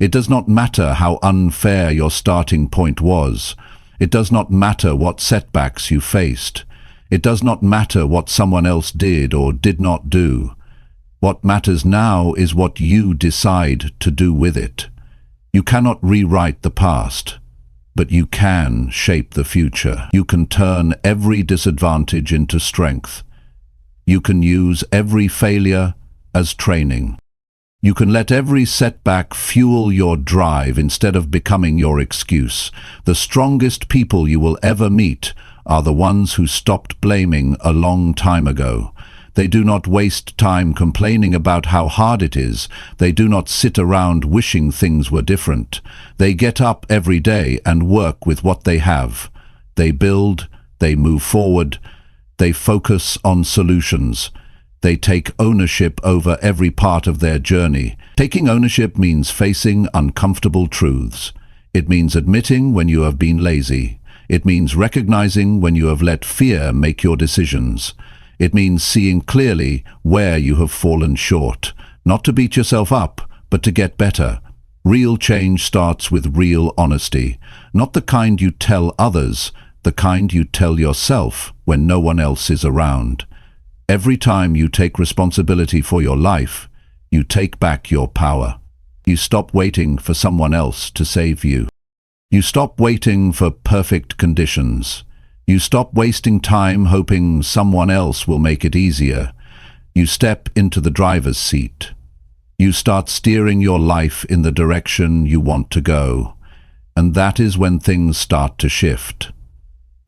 It does not matter how unfair your starting point was. It does not matter what setbacks you faced. It does not matter what someone else did or did not do. What matters now is what you decide to do with it. You cannot rewrite the past, but you can shape the future. You can turn every disadvantage into strength. You can use every failure as training. You can let every setback fuel your drive instead of becoming your excuse. The strongest people you will ever meet are the ones who stopped blaming a long time ago. They do not waste time complaining about how hard it is. They do not sit around wishing things were different. They get up every day and work with what they have. They build, they move forward, they focus on solutions. They take ownership over every part of their journey. Taking ownership means facing uncomfortable truths. It means admitting when you have been lazy. It means recognizing when you have let fear make your decisions. It means seeing clearly where you have fallen short, not to beat yourself up, but to get better. Real change starts with real honesty, not the kind you tell others, the kind you tell yourself when no one else is around. Every time you take responsibility for your life, you take back your power. You stop waiting for someone else to save you. You stop waiting for perfect conditions. You stop wasting time hoping someone else will make it easier. You step into the driver's seat. You start steering your life in the direction you want to go. And that is when things start to shift.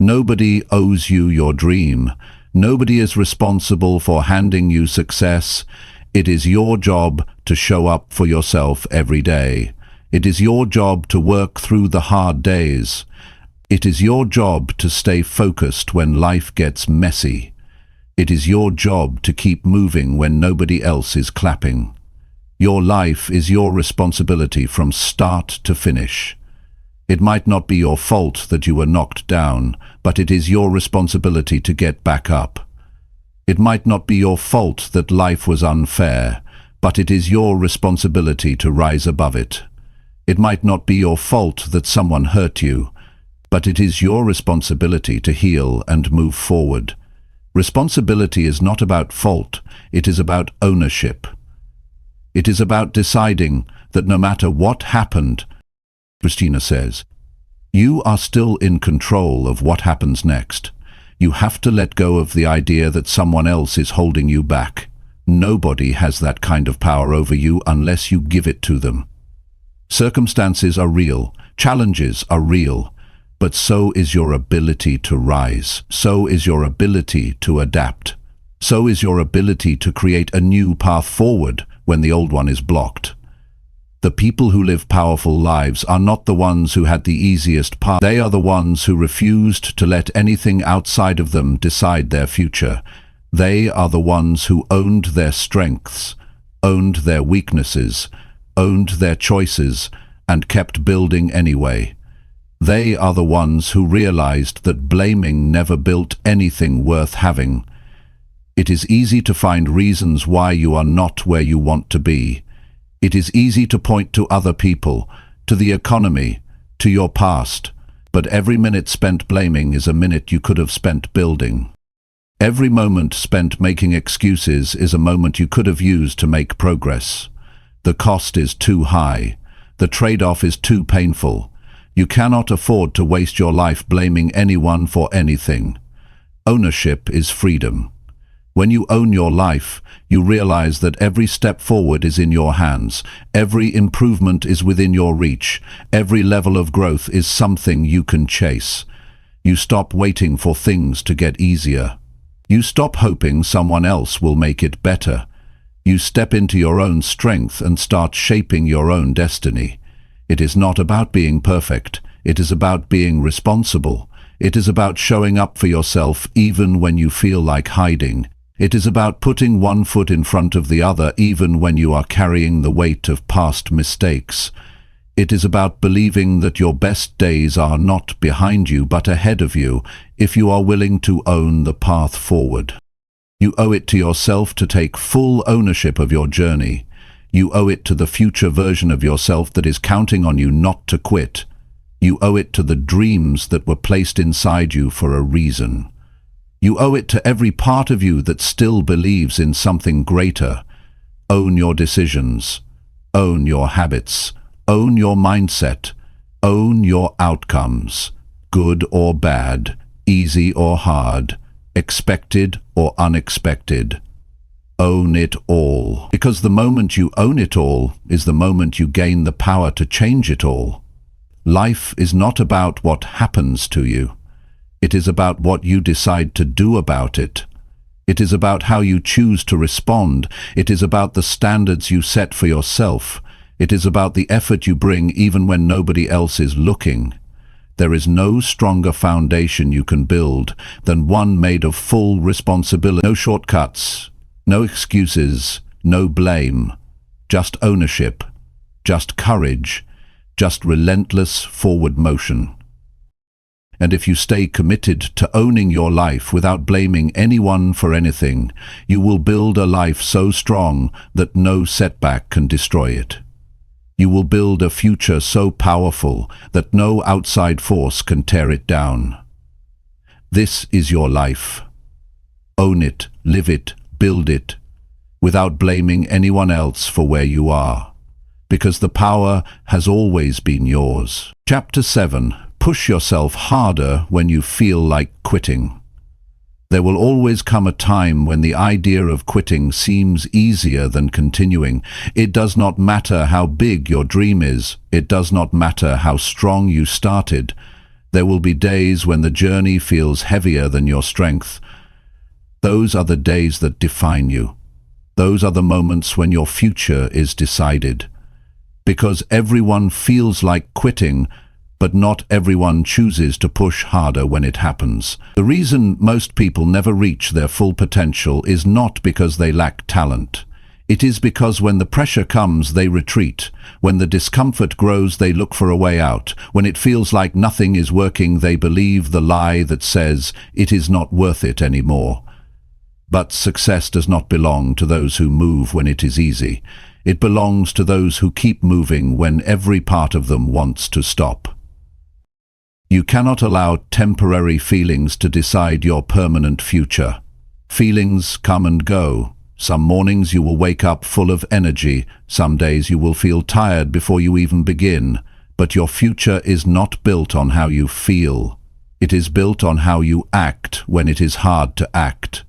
Nobody owes you your dream. Nobody is responsible for handing you success. It is your job to show up for yourself every day. It is your job to work through the hard days. It is your job to stay focused when life gets messy. It is your job to keep moving when nobody else is clapping. Your life is your responsibility from start to finish. It might not be your fault that you were knocked down, but it is your responsibility to get back up. It might not be your fault that life was unfair, but it is your responsibility to rise above it. It might not be your fault that someone hurt you, but it is your responsibility to heal and move forward. Responsibility is not about fault, it is about ownership. It is about deciding that no matter what happened, Christina says, you are still in control of what happens next. You have to let go of the idea that someone else is holding you back. Nobody has that kind of power over you unless you give it to them. Circumstances are real, challenges are real, but so is your ability to rise. So is your ability to adapt. So is your ability to create a new path forward when the old one is blocked. The people who live powerful lives are not the ones who had the easiest path. They are the ones who refused to let anything outside of them decide their future. They are the ones who owned their strengths, owned their weaknesses, owned their choices, and kept building anyway. They are the ones who realized that blaming never built anything worth having. It is easy to find reasons why you are not where you want to be. It is easy to point to other people, to the economy, to your past, but every minute spent blaming is a minute you could have spent building. Every moment spent making excuses is a moment you could have used to make progress. The cost is too high. The trade-off is too painful. You cannot afford to waste your life blaming anyone for anything. Ownership is freedom. When you own your life, you realize that every step forward is in your hands. Every improvement is within your reach. Every level of growth is something you can chase. You stop waiting for things to get easier. You stop hoping someone else will make it better. You step into your own strength and start shaping your own destiny. It is not about being perfect. It is about being responsible. It is about showing up for yourself even when you feel like hiding. It is about putting one foot in front of the other even when you are carrying the weight of past mistakes. It is about believing that your best days are not behind you but ahead of you if you are willing to own the path forward. You owe it to yourself to take full ownership of your journey. You owe it to the future version of yourself that is counting on you not to quit. You owe it to the dreams that were placed inside you for a reason. You owe it to every part of you that still believes in something greater. Own your decisions. Own your habits. Own your mindset. Own your outcomes. Good or bad, easy or hard, expected or unexpected. Own it all. Because the moment you own it all is the moment you gain the power to change it all. Life is not about what happens to you. It is about what you decide to do about it. It is about how you choose to respond. It is about the standards you set for yourself. It is about the effort you bring even when nobody else is looking. There is no stronger foundation you can build than one made of full responsibility. No shortcuts, no excuses, no blame. Just ownership, just courage, just relentless forward motion. And if you stay committed to owning your life without blaming anyone for anything, you will build a life so strong that no setback can destroy it. You will build a future so powerful that no outside force can tear it down. This is your life. Own it, live it, build it, without blaming anyone else for where you are, because the power has always been yours. Chapter 7. Push yourself harder when you feel like quitting. There will always come a time when the idea of quitting seems easier than continuing. It does not matter how big your dream is. It does not matter how strong you started. There will be days when the journey feels heavier than your strength. Those are the days that define you. Those are the moments when your future is decided. Because everyone feels like quitting, but not everyone chooses to push harder when it happens. The reason most people never reach their full potential is not because they lack talent. It is because when the pressure comes, they retreat. When the discomfort grows, they look for a way out. When it feels like nothing is working, they believe the lie that says it is not worth it anymore. But success does not belong to those who move when it is easy. It belongs to those who keep moving when every part of them wants to stop. You cannot allow temporary feelings to decide your permanent future. Feelings come and go. Some mornings you will wake up full of energy, some days you will feel tired before you even begin, but your future is not built on how you feel. It is built on how you act when it is hard to act.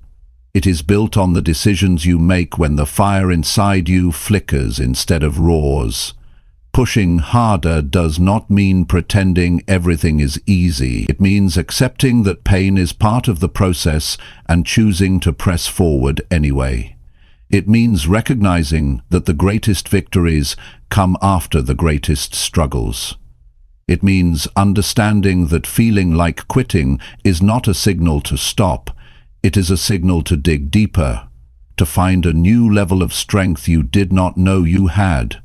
It is built on the decisions you make when the fire inside you flickers instead of roars. Pushing harder does not mean pretending everything is easy. It means accepting that pain is part of the process and choosing to press forward anyway. It means recognizing that the greatest victories come after the greatest struggles. It means understanding that feeling like quitting is not a signal to stop. It is a signal to dig deeper, to find a new level of strength you did not know you had.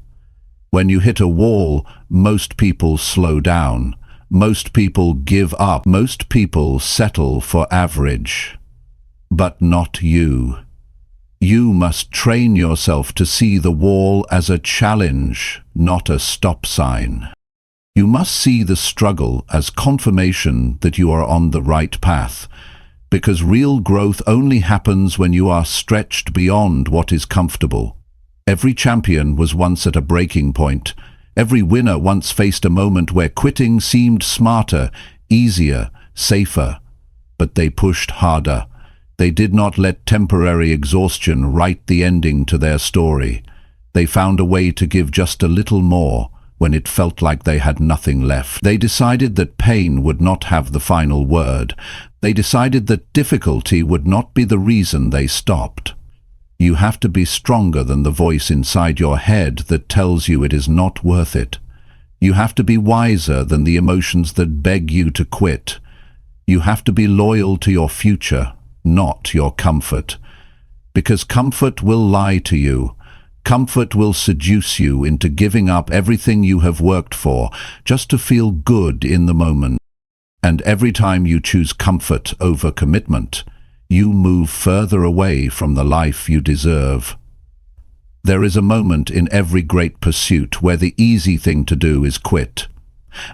When you hit a wall, most people slow down. Most people give up. Most people settle for average. But not you. You must train yourself to see the wall as a challenge, not a stop sign. You must see the struggle as confirmation that you are on the right path, because real growth only happens when you are stretched beyond what is comfortable. Every champion was once at a breaking point. Every winner once faced a moment where quitting seemed smarter, easier, safer. But they pushed harder. They did not let temporary exhaustion write the ending to their story. They found a way to give just a little more when it felt like they had nothing left. They decided that pain would not have the final word. They decided that difficulty would not be the reason they stopped. You have to be stronger than the voice inside your head that tells you it is not worth it. You have to be wiser than the emotions that beg you to quit. You have to be loyal to your future, not your comfort. Because comfort will lie to you. Comfort will seduce you into giving up everything you have worked for just to feel good in the moment. And every time you choose comfort over commitment, you move further away from the life you deserve. There is a moment in every great pursuit where the easy thing to do is quit.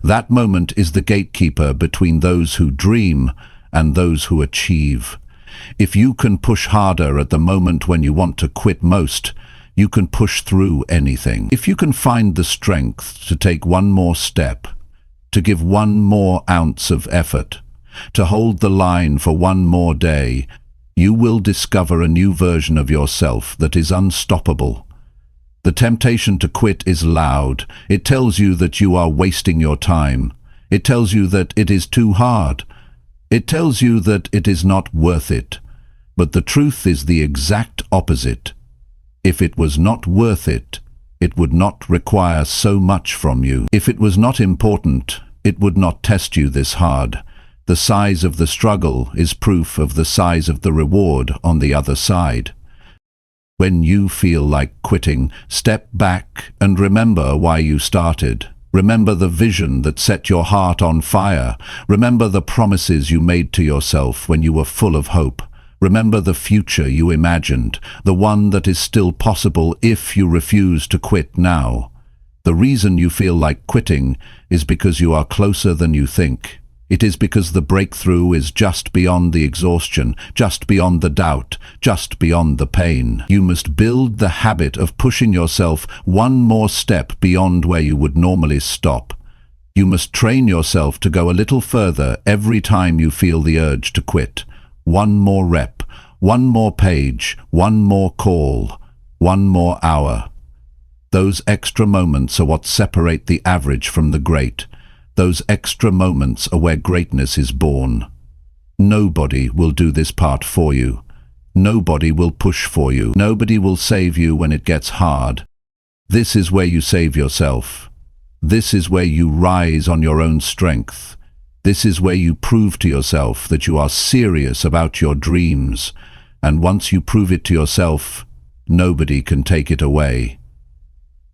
That moment is the gatekeeper between those who dream and those who achieve. If you can push harder at the moment when you want to quit most, you can push through anything. If you can find the strength to take one more step, to give one more ounce of effort, to hold the line for one more day, you will discover a new version of yourself that is unstoppable. The temptation to quit is loud. It tells you that you are wasting your time. It tells you that it is too hard. It tells you that it is not worth it. But the truth is the exact opposite. If it was not worth it, it would not require so much from you. If it was not important, it would not test you this hard. The size of the struggle is proof of the size of the reward on the other side. When you feel like quitting, step back and remember why you started. Remember the vision that set your heart on fire. Remember the promises you made to yourself when you were full of hope. Remember the future you imagined, the one that is still possible if you refuse to quit now. The reason you feel like quitting is because you are closer than you think. It is because the breakthrough is just beyond the exhaustion, just beyond the doubt, just beyond the pain. You must build the habit of pushing yourself one more step beyond where you would normally stop. You must train yourself to go a little further every time you feel the urge to quit. One more rep, one more page, one more call, one more hour. Those extra moments are what separate the average from the great. Those extra moments are where greatness is born. Nobody will do this part for you. Nobody will push for you. Nobody will save you when it gets hard. This is where you save yourself. This is where you rise on your own strength. This is where you prove to yourself that you are serious about your dreams. And once you prove it to yourself, nobody can take it away.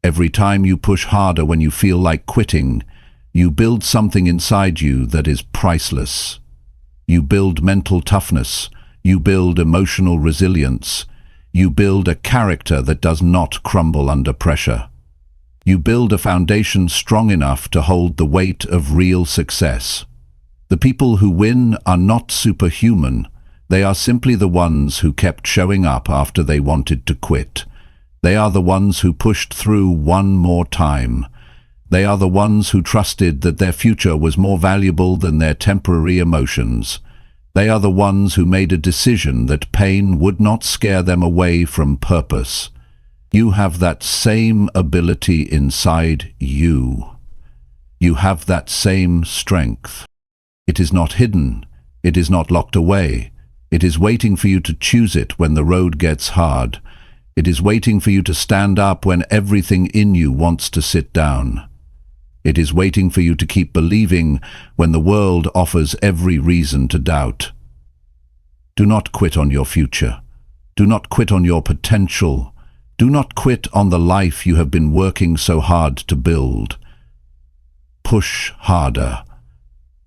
Every time you push harder when you feel like quitting, you build something inside you that is priceless. You build mental toughness. You build emotional resilience. You build a character that does not crumble under pressure. You build a foundation strong enough to hold the weight of real success. The people who win are not superhuman. They are simply the ones who kept showing up after they wanted to quit. They are the ones who pushed through one more time. They are the ones who trusted that their future was more valuable than their temporary emotions. They are the ones who made a decision that pain would not scare them away from purpose. You have that same ability inside you. You have that same strength. It is not hidden. It is not locked away. It is waiting for you to choose it when the road gets hard. It is waiting for you to stand up when everything in you wants to sit down. It is waiting for you to keep believing when the world offers every reason to doubt. Do not quit on your future. Do not quit on your potential. Do not quit on the life you have been working so hard to build. Push harder.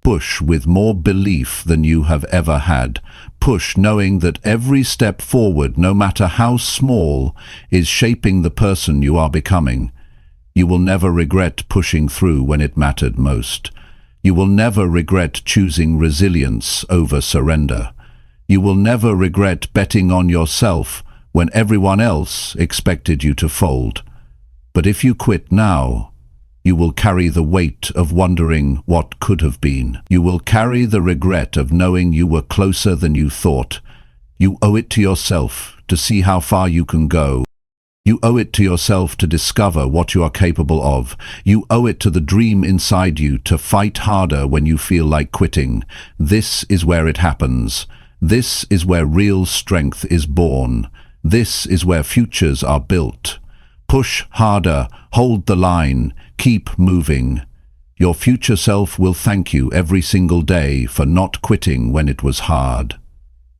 Push with more belief than you have ever had. Push knowing that every step forward, no matter how small, is shaping the person you are becoming. You will never regret pushing through when it mattered most. You will never regret choosing resilience over surrender. You will never regret betting on yourself when everyone else expected you to fold. But if you quit now, you will carry the weight of wondering what could have been. You will carry the regret of knowing you were closer than you thought. You owe it to yourself to see how far you can go. You owe it to yourself to discover what you are capable of. You owe it to the dream inside you to fight harder when you feel like quitting. This is where it happens. This is where real strength is born. This is where futures are built. Push harder, hold the line, keep moving. Your future self will thank you every single day for not quitting when it was hard.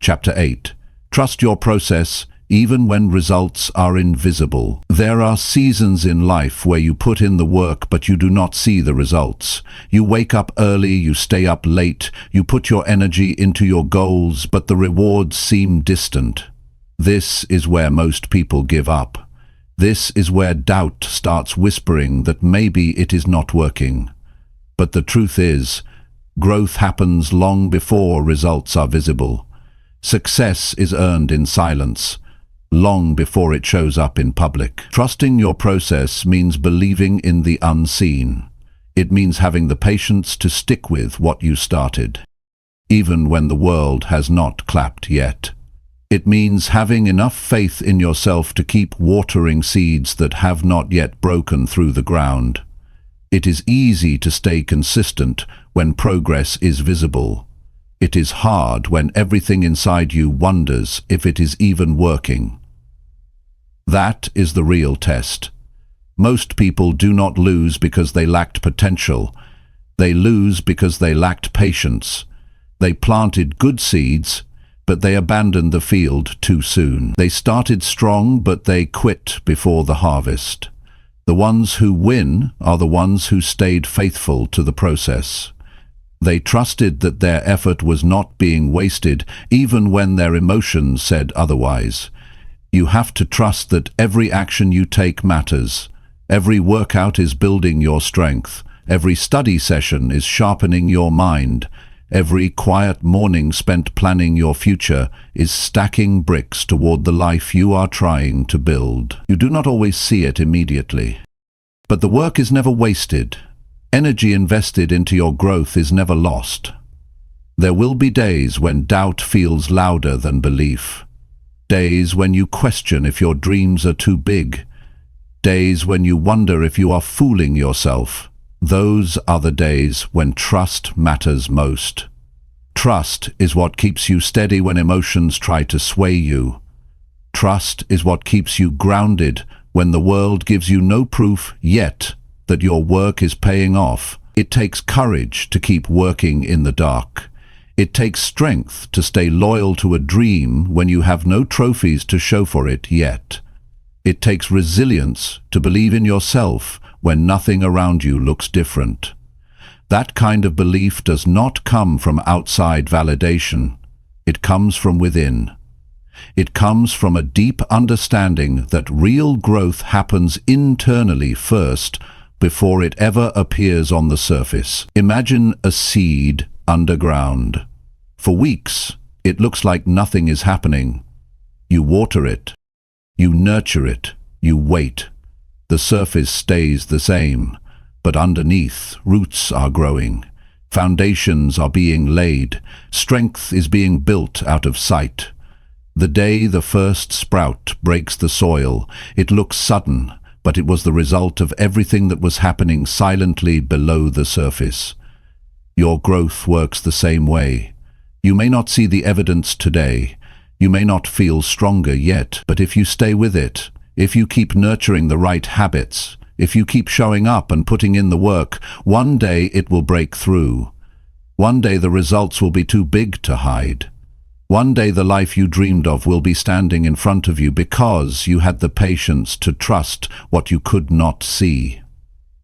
Chapter 8. Trust your process, even when results are invisible. There are seasons in life where you put in the work but you do not see the results. You wake up early, you stay up late, you put your energy into your goals, but the rewards seem distant. This is where most people give up. This is where doubt starts whispering that maybe it is not working. But the truth is, growth happens long before results are visible. Success is earned in silence, long before it shows up in public. Trusting your process means believing in the unseen. It means having the patience to stick with what you started, even when the world has not clapped yet. It means having enough faith in yourself to keep watering seeds that have not yet broken through the ground. It is easy to stay consistent when progress is visible. It is hard when everything inside you wonders if it is even working. That is the real test. Most people do not lose because they lacked potential. They lose because they lacked patience. They planted good seeds, but they abandoned the field too soon. They started strong, but they quit before the harvest. The ones who win are the ones who stayed faithful to the process. They trusted that their effort was not being wasted, even when their emotions said otherwise. You have to trust that every action you take matters. Every workout is building your strength. Every study session is sharpening your mind. Every quiet morning spent planning your future is stacking bricks toward the life you are trying to build. You do not always see it immediately. But the work is never wasted. Energy invested into your growth is never lost. There will be days when doubt feels louder than belief. Days when you question if your dreams are too big. Days when you wonder if you are fooling yourself. Those are the days when trust matters most. Trust is what keeps you steady when emotions try to sway you. Trust is what keeps you grounded when the world gives you no proof yet that your work is paying off. It takes courage to keep working in the dark. It takes strength to stay loyal to a dream when you have no trophies to show for it yet. It takes resilience to believe in yourself when nothing around you looks different. That kind of belief does not come from outside validation. It comes from within. It comes from a deep understanding that real growth happens internally first before it ever appears on the surface. Imagine a seed underground. For weeks, It looks like nothing is happening. You water it. You nurture it. You wait. The surface stays the same, but underneath, roots are growing. Foundations are being laid. Strength is being built out of sight. The day the first sprout breaks the soil, it looks sudden, but it was the result of everything that was happening silently below the surface. Your growth works the same way. You may not see the evidence today. You may not feel stronger yet, but if you stay with it, if you keep nurturing the right habits, if you keep showing up and putting in the work, one day it will break through. One day the results will be too big to hide. One day the life you dreamed of will be standing in front of you because you had the patience to trust what you could not see.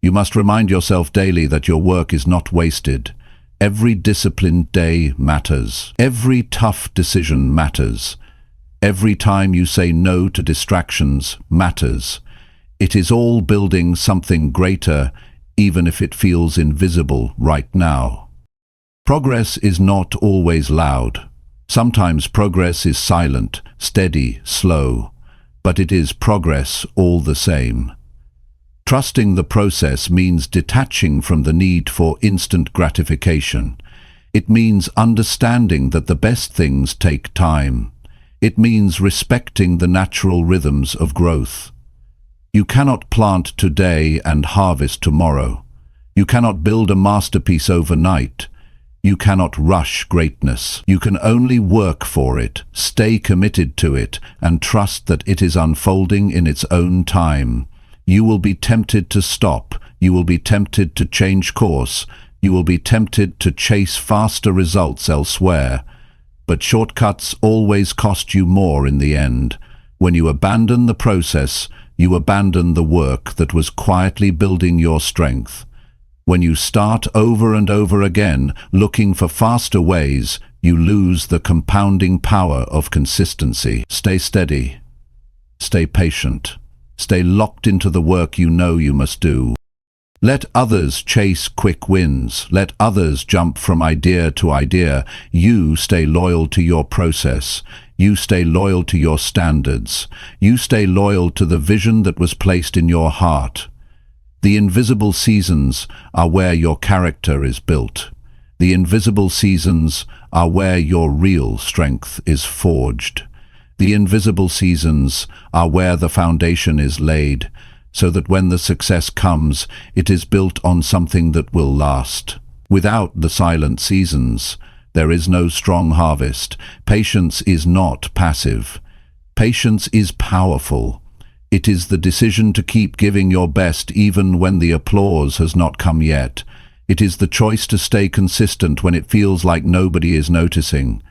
You must remind yourself daily that your work is not wasted. Every disciplined day matters. Every tough decision matters. Every time you say no to distractions matters. It is all building something greater, even if it feels invisible right now. Progress is not always loud. Sometimes progress is silent, steady, slow, but it is progress all the same. Trusting the process means detaching from the need for instant gratification. It means understanding that the best things take time. It means respecting the natural rhythms of growth. You cannot plant today and harvest tomorrow. You cannot build a masterpiece overnight. You cannot rush greatness. You can only work for it, stay committed to it, and trust that it is unfolding in its own time. You will be tempted to stop. You will be tempted to change course. You will be tempted to chase faster results elsewhere. But shortcuts always cost you more in the end. When you abandon the process, you abandon the work that was quietly building your strength. When you start over and over again, looking for faster ways, you lose the compounding power of consistency. Stay steady. Stay patient. Stay locked into the work you know you must do. Let others chase quick wins. Let others jump from idea to idea. You stay loyal to your process. You stay loyal to your standards. You stay loyal to the vision that was placed in your heart. The invisible seasons are where your character is built. The invisible seasons are where your real strength is forged. The invisible seasons are where the foundation is laid, so that when the success comes, it is built on something that will last. Without the silent seasons, there is no strong harvest. Patience is not passive. Patience is powerful. It is the decision to keep giving your best even when the applause has not come yet. It is the choice to stay consistent when it feels like nobody is noticing.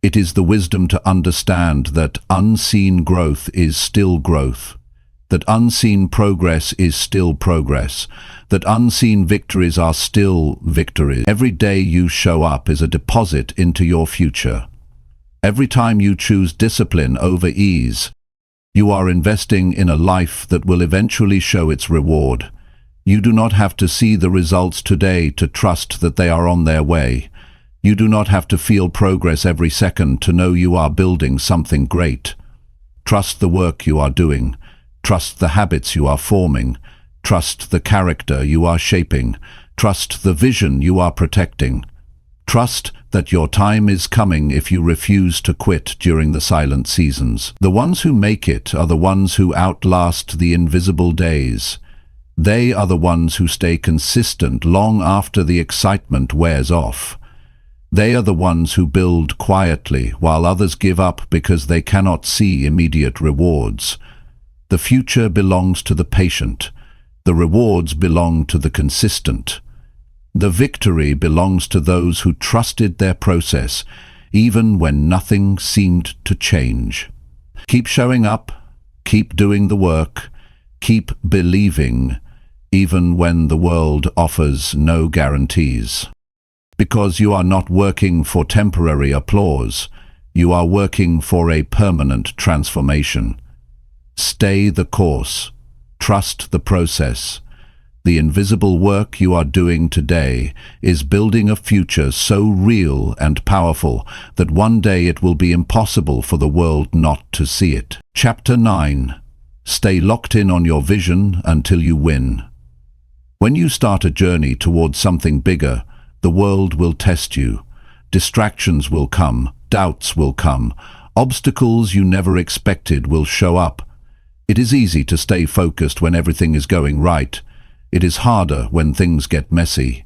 It is the wisdom to understand that unseen growth is still growth, that unseen progress is still progress, that unseen victories are still victories. Every day you show up is a deposit into your future. Every time you choose discipline over ease, you are investing in a life that will eventually show its reward. You do not have to see the results today to trust that they are on their way. You do not have to feel progress every second to know you are building something great. Trust the work you are doing. Trust the habits you are forming. Trust the character you are shaping. Trust the vision you are protecting. Trust that your time is coming if you refuse to quit during the silent seasons. The ones who make it are the ones who outlast the invisible days. They are the ones who stay consistent long after the excitement wears off. They are the ones who build quietly while others give up because they cannot see immediate rewards. The future belongs to the patient. The rewards belong to the consistent. The victory belongs to those who trusted their process, even when nothing seemed to change. Keep showing up, keep doing the work, keep believing, even when the world offers no guarantees. Because you are not working for temporary applause, you are working for a permanent transformation. Stay the course. Trust the process. The invisible work you are doing today is building a future so real and powerful that one day it will be impossible for the world not to see it. Chapter 9. Stay locked in on your vision until you win. When you start a journey towards something bigger, the world will test you. Distractions will come, doubts will come, obstacles you never expected will show up. It is easy to stay focused when everything is going right. It is harder when things get messy.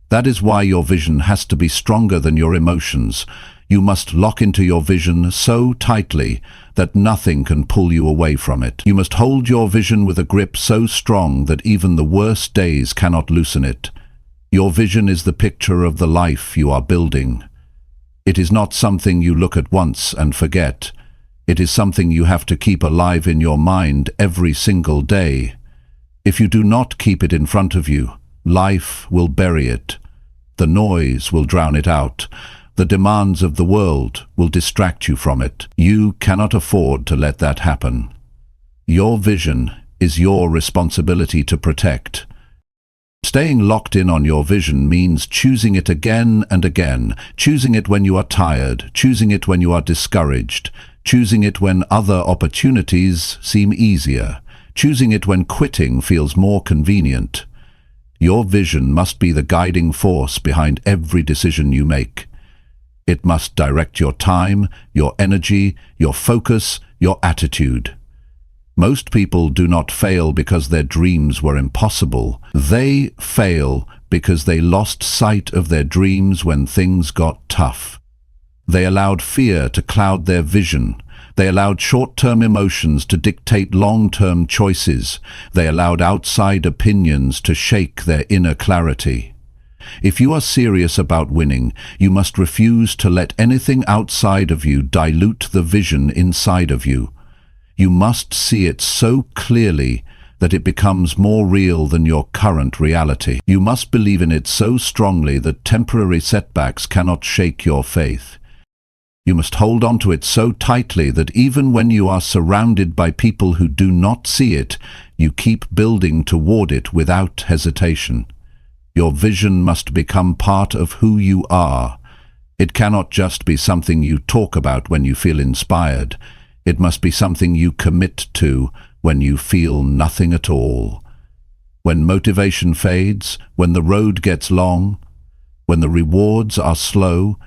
That is why your vision has to be stronger than your emotions. You must lock into your vision so tightly that nothing can pull you away from it. You must hold your vision with a grip so strong that even the worst days cannot loosen it. Your vision is the picture of the life you are building. It is not something you look at once and forget. It is something you have to keep alive in your mind every single day. If you do not keep it in front of you, life will bury it. The noise will drown it out. The demands of the world will distract you from it. You cannot afford to let that happen. Your vision is your responsibility to protect. Staying locked in on your vision means choosing it again and again, choosing it when you are tired, choosing it when you are discouraged, choosing it when other opportunities seem easier, choosing it when quitting feels more convenient. Your vision must be the guiding force behind every decision you make. It must direct your time, your energy, your focus, your attitude. Most people do not fail because their dreams were impossible. They fail because they lost sight of their dreams when things got tough. They allowed fear to cloud their vision. They allowed short-term emotions to dictate long-term choices. They allowed outside opinions to shake their inner clarity. If you are serious about winning, you must refuse to let anything outside of you dilute the vision inside of you. You must see it so clearly that it becomes more real than your current reality. You must believe in it so strongly that temporary setbacks cannot shake your faith. You must hold on to it so tightly that even when you are surrounded by people who do not see it, you keep building toward it without hesitation. Your vision must become part of who you are. It cannot just be something you talk about when you feel inspired. It must be something you commit to when you feel nothing at all. When motivation fades, when the road gets long, when the rewards are slow,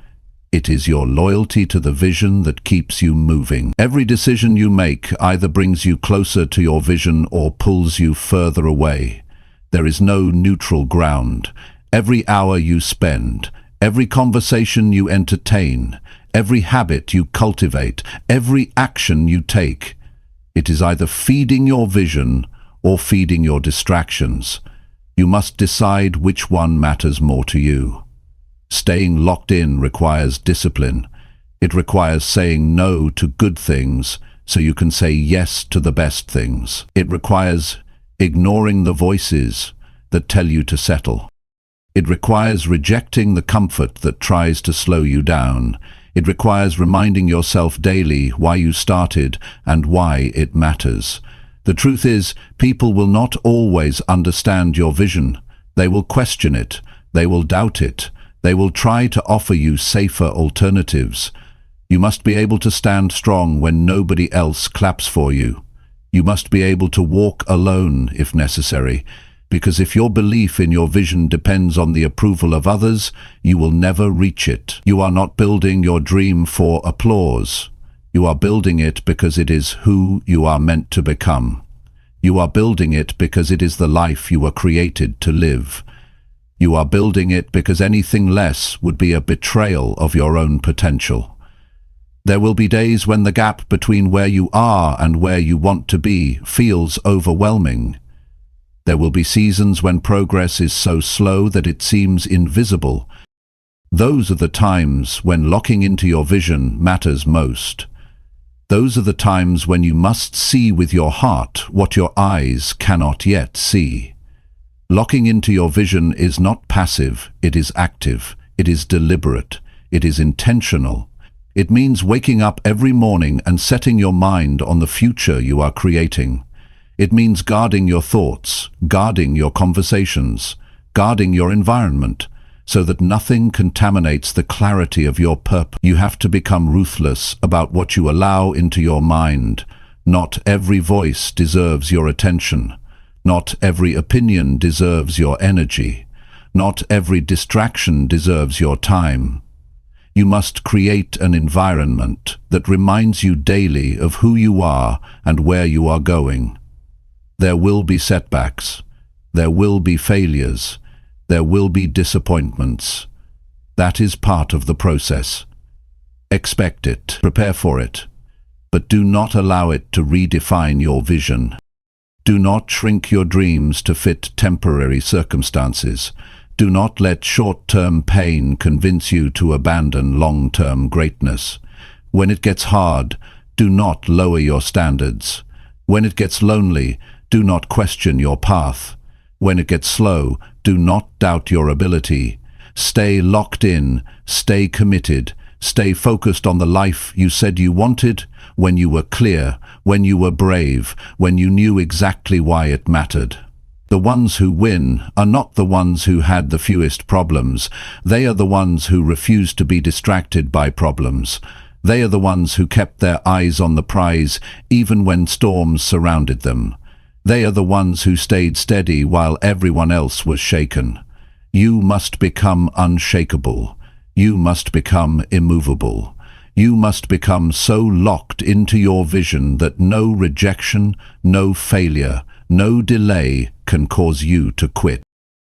it is your loyalty to the vision that keeps you moving. Every decision you make either brings you closer to your vision or pulls you further away. There is no neutral ground. Every hour you spend, every conversation you entertain, every habit you cultivate, every action you take, it is either feeding your vision or feeding your distractions. You must decide which one matters more to you. Staying locked in requires discipline. It requires saying no to good things so you can say yes to the best things. It requires ignoring the voices that tell you to settle. It requires rejecting the comfort that tries to slow you down. It requires reminding yourself daily why you started and why it matters. The truth is, people will not always understand your vision. They will question it. They will doubt it. They will try to offer you safer alternatives. You must be able to stand strong when nobody else claps for you. You must be able to walk alone if necessary, because if your belief in your vision depends on the approval of others, you will never reach it. You are not building your dream for applause. You are building it because it is who you are meant to become. You are building it because it is the life you were created to live. You are building it because anything less would be a betrayal of your own potential. There will be days when the gap between where you are and where you want to be feels overwhelming. There will be seasons when progress is so slow that it seems invisible. Those are the times when locking into your vision matters most. Those are the times when you must see with your heart what your eyes cannot yet see. Locking into your vision is not passive, it is active, it is deliberate, it is intentional. It means waking up every morning and setting your mind on the future you are creating. It means guarding your thoughts, guarding your conversations, guarding your environment, so that nothing contaminates the clarity of your purpose. You have to become ruthless about what you allow into your mind. Not every voice deserves your attention. Not every opinion deserves your energy. Not every distraction deserves your time. You must create an environment that reminds you daily of who you are and where you are going. There will be setbacks. There will be failures. There will be disappointments. That is part of the process. Expect it, prepare for it, but do not allow it to redefine your vision. Do not shrink your dreams to fit temporary circumstances. Do not let short-term pain convince you to abandon long-term greatness. When it gets hard, do not lower your standards. When it gets lonely, do not question your path. When it gets slow, do not doubt your ability. Stay locked in, stay committed, stay focused on the life you said you wanted, when you were clear, when you were brave, when you knew exactly why it mattered. The ones who win are not the ones who had the fewest problems. They are the ones who refused to be distracted by problems. They are the ones who kept their eyes on the prize even when storms surrounded them. They are the ones who stayed steady while everyone else was shaken. You must become unshakable. You must become immovable. You must become so locked into your vision that no rejection, no failure, no delay can cause you to quit.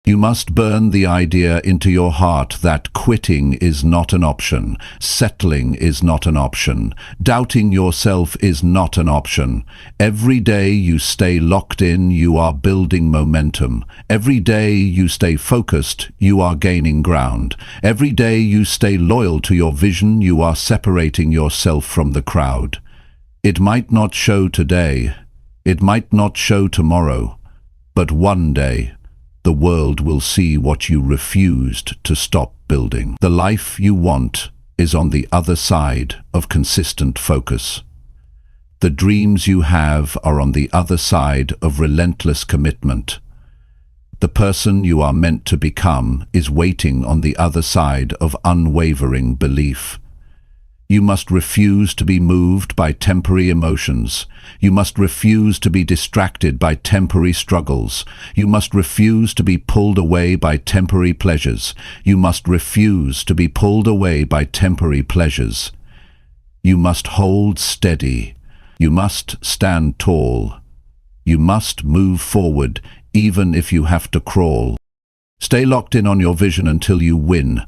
You must burn the idea into your heart that quitting is not an option, settling is not an option, doubting yourself is not an option. Every day you stay locked in, you are building momentum. Every day you stay focused, you are gaining ground. Every day you stay loyal to your vision, you are separating yourself from the crowd. It might not show today, it might not show tomorrow, but one day, the world will see what you refused to stop building. The life you want is on the other side of consistent focus. The dreams you have are on the other side of relentless commitment. The person you are meant to become is waiting on the other side of unwavering belief. You must refuse to be moved by temporary emotions. You must refuse to be distracted by temporary struggles. You must refuse to be pulled away by temporary pleasures. You must refuse to be pulled away by temporary pleasures. You must hold steady. You must stand tall. You must move forward, even if you have to crawl. Stay locked in on your vision until you win.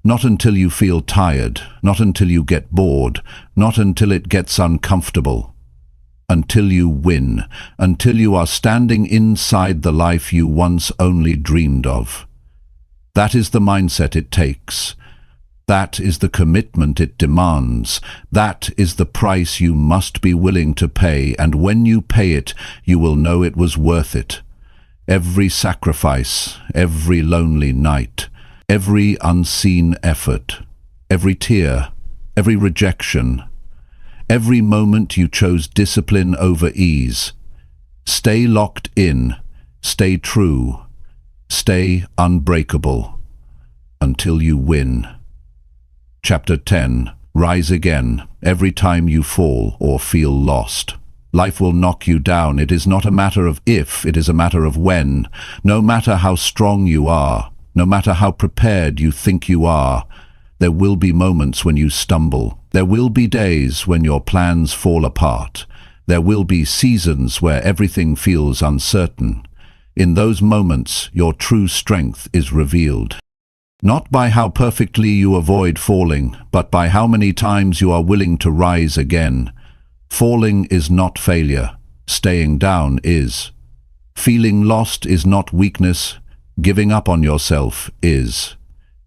Not until you feel tired, not until you get bored, not until it gets uncomfortable. Until you win, until you are standing inside the life you once only dreamed of. That is the mindset it takes. That is the commitment it demands. That is the price you must be willing to pay, and when you pay it, you will know it was worth it. Every sacrifice, every lonely night, every unseen effort, every tear, every rejection, every moment you chose discipline over ease. Stay locked in, stay true, stay unbreakable, until you win. Chapter 10. Rise again, every time you fall or feel lost. Life will knock you down. It is not a matter of if, it is a matter of when. No matter how strong you are, no matter how prepared you think you are, there will be moments when you stumble. There will be days when your plans fall apart. There will be seasons where everything feels uncertain. In those moments, your true strength is revealed. Not by how perfectly you avoid falling, but by how many times you are willing to rise again. Falling is not failure. Staying down is. Feeling lost is not weakness. Giving up on yourself is.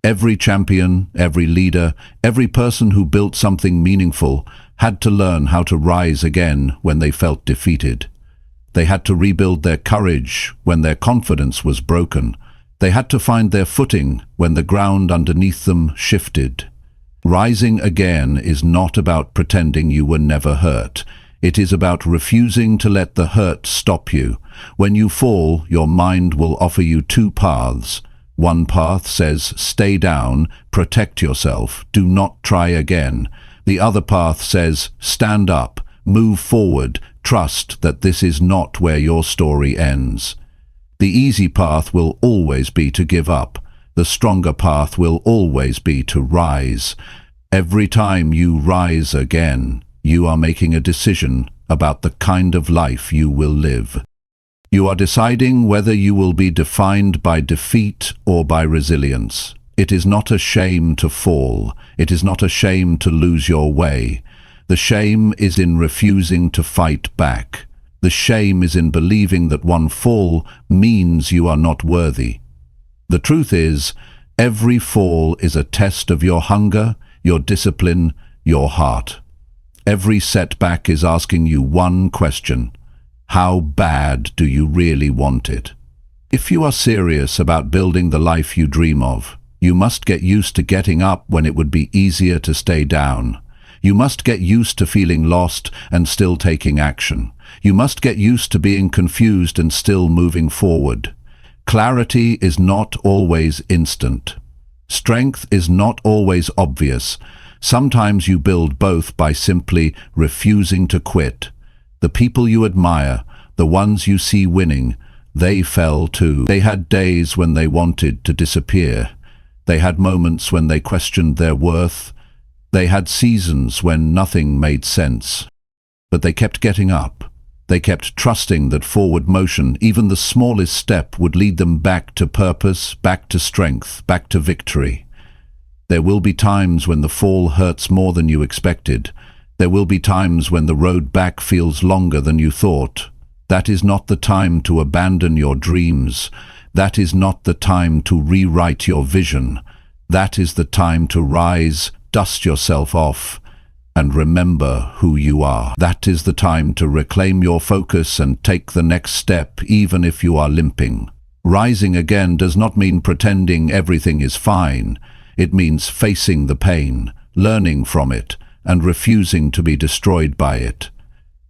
Every champion, every leader, every person who built something meaningful had to learn how to rise again when they felt defeated. They had to rebuild their courage when their confidence was broken. They had to find their footing when the ground underneath them shifted. Rising again is not about pretending you were never hurt. It is about refusing to let the hurt stop you. When you fall, your mind will offer you two paths. One path says, stay down, protect yourself, do not try again. The other path says, stand up, move forward, trust that this is not where your story ends. The easy path will always be to give up. The stronger path will always be to rise. Every time you rise again, you are making a decision about the kind of life you will live. You are deciding whether you will be defined by defeat or by resilience. It is not a shame to fall. It is not a shame to lose your way. The shame is in refusing to fight back. The shame is in believing that one fall means you are not worthy. The truth is, every fall is a test of your hunger, your discipline, your heart. Every setback is asking you one question: how bad do you really want it? If you are serious about building the life you dream of, you must get used to getting up when it would be easier to stay down. You must get used to feeling lost and still taking action. You must get used to being confused and still moving forward. Clarity is not always instant. Strength is not always obvious. Sometimes you build both by simply refusing to quit. The people you admire, the ones you see winning, they fell too. They had days when they wanted to disappear. They had moments when they questioned their worth. They had seasons when nothing made sense. But they kept getting up. They kept trusting that forward motion, even the smallest step, would lead them back to purpose, back to strength, back to victory. There will be times when the fall hurts more than you expected. There will be times when the road back feels longer than you thought. That is not the time to abandon your dreams. That is not the time to rewrite your vision. That is the time to rise, dust yourself off, and remember who you are. That is the time to reclaim your focus and take the next step, even if you are limping. Rising again does not mean pretending everything is fine. It means facing the pain, learning from it, and refusing to be destroyed by it.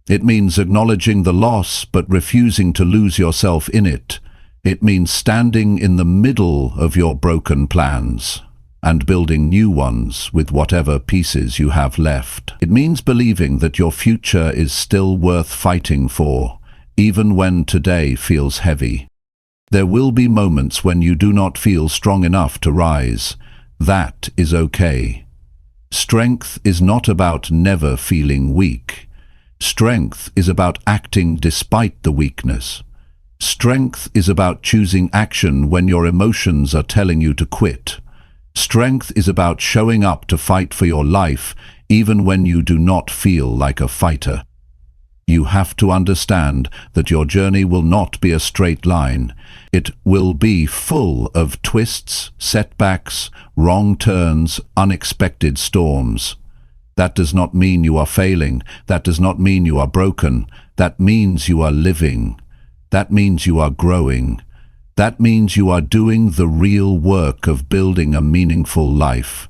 It means acknowledging the loss, but refusing to lose yourself in it. It means standing in the middle of your broken plans and building new ones with whatever pieces you have left. It means believing that your future is still worth fighting for, even when today feels heavy. There will be moments when you do not feel strong enough to rise. That is okay. Strength is not about never feeling weak. Strength is about acting despite the weakness. Strength is about choosing action when your emotions are telling you to quit. Strength is about showing up to fight for your life, even when you do not feel like a fighter. You have to understand that your journey will not be a straight line. It will be full of twists, setbacks, wrong turns, unexpected storms. That does not mean you are failing. That does not mean you are broken. That means you are living. That means you are growing. That means you are doing the real work of building a meaningful life.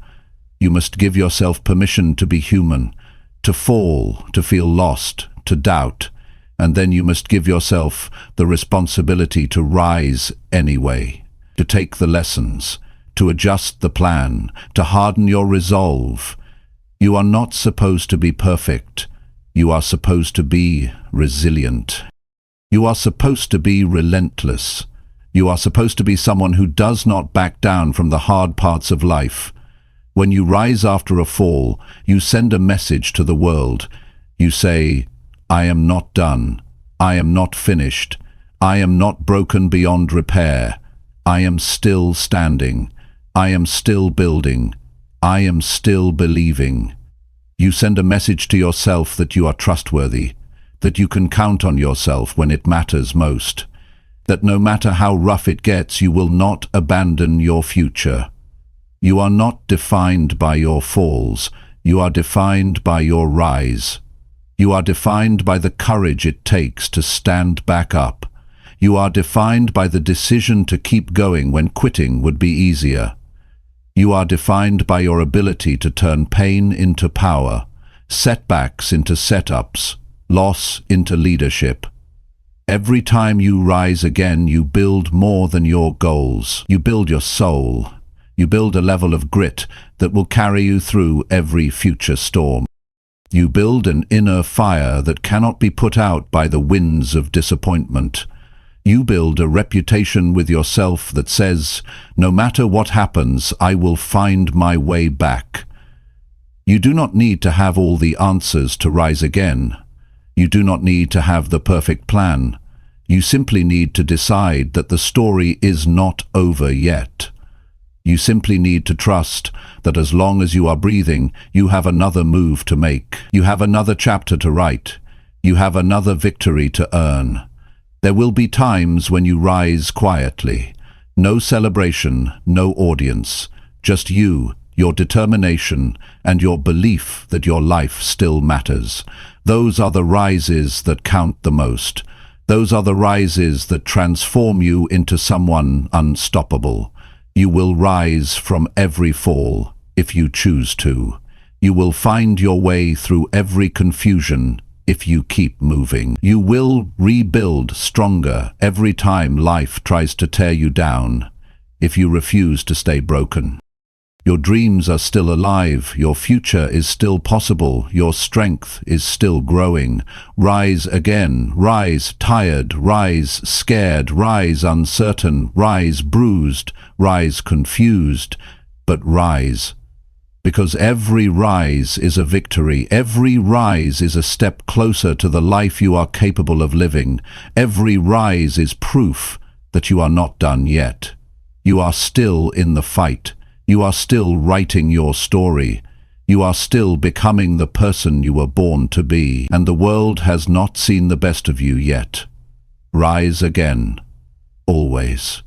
You must give yourself permission to be human, to fall, to feel lost, to doubt, and then you must give yourself the responsibility to rise anyway, to take the lessons, to adjust the plan, to harden your resolve. You are not supposed to be perfect. You are supposed to be resilient. You are supposed to be relentless. You are supposed to be someone who does not back down from the hard parts of life. When you rise after a fall, you send a message to the world. You say, I am not done. I am not finished. I am not broken beyond repair. I am still standing. I am still building. I am still believing. You send a message to yourself that you are trustworthy, that you can count on yourself when it matters most, that no matter how rough it gets, you will not abandon your future. You are not defined by your falls. You are defined by your rise. You are defined by the courage it takes to stand back up. You are defined by the decision to keep going when quitting would be easier. You are defined by your ability to turn pain into power, setbacks into setups, loss into leadership. Every time you rise again, you build more than your goals. You build your soul. You build a level of grit that will carry you through every future storm. You build an inner fire that cannot be put out by the winds of disappointment. You build a reputation with yourself that says, no matter what happens, I will find my way back. You do not need to have all the answers to rise again. You do not need to have the perfect plan. You simply need to decide that the story is not over yet. You simply need to trust that as long as you are breathing, you have another move to make. You have another chapter to write. You have another victory to earn. There will be times when you rise quietly. No celebration, no audience. Just you, your determination, and your belief that your life still matters. Those are the rises that count the most. Those are the rises that transform you into someone unstoppable. You will rise from every fall, if you choose to. You will find your way through every confusion, if you keep moving. You will rebuild stronger every time life tries to tear you down, if you refuse to stay broken. Your dreams are still alive, your future is still possible, your strength is still growing. Rise again, rise tired, rise scared, rise uncertain, rise bruised, rise confused, but rise. Because every rise is a victory, every rise is a step closer to the life you are capable of living. Every rise is proof that you are not done yet. You are still in the fight. You are still writing your story. You are still becoming the person you were born to be, and the world has not seen the best of you yet. Rise again, always.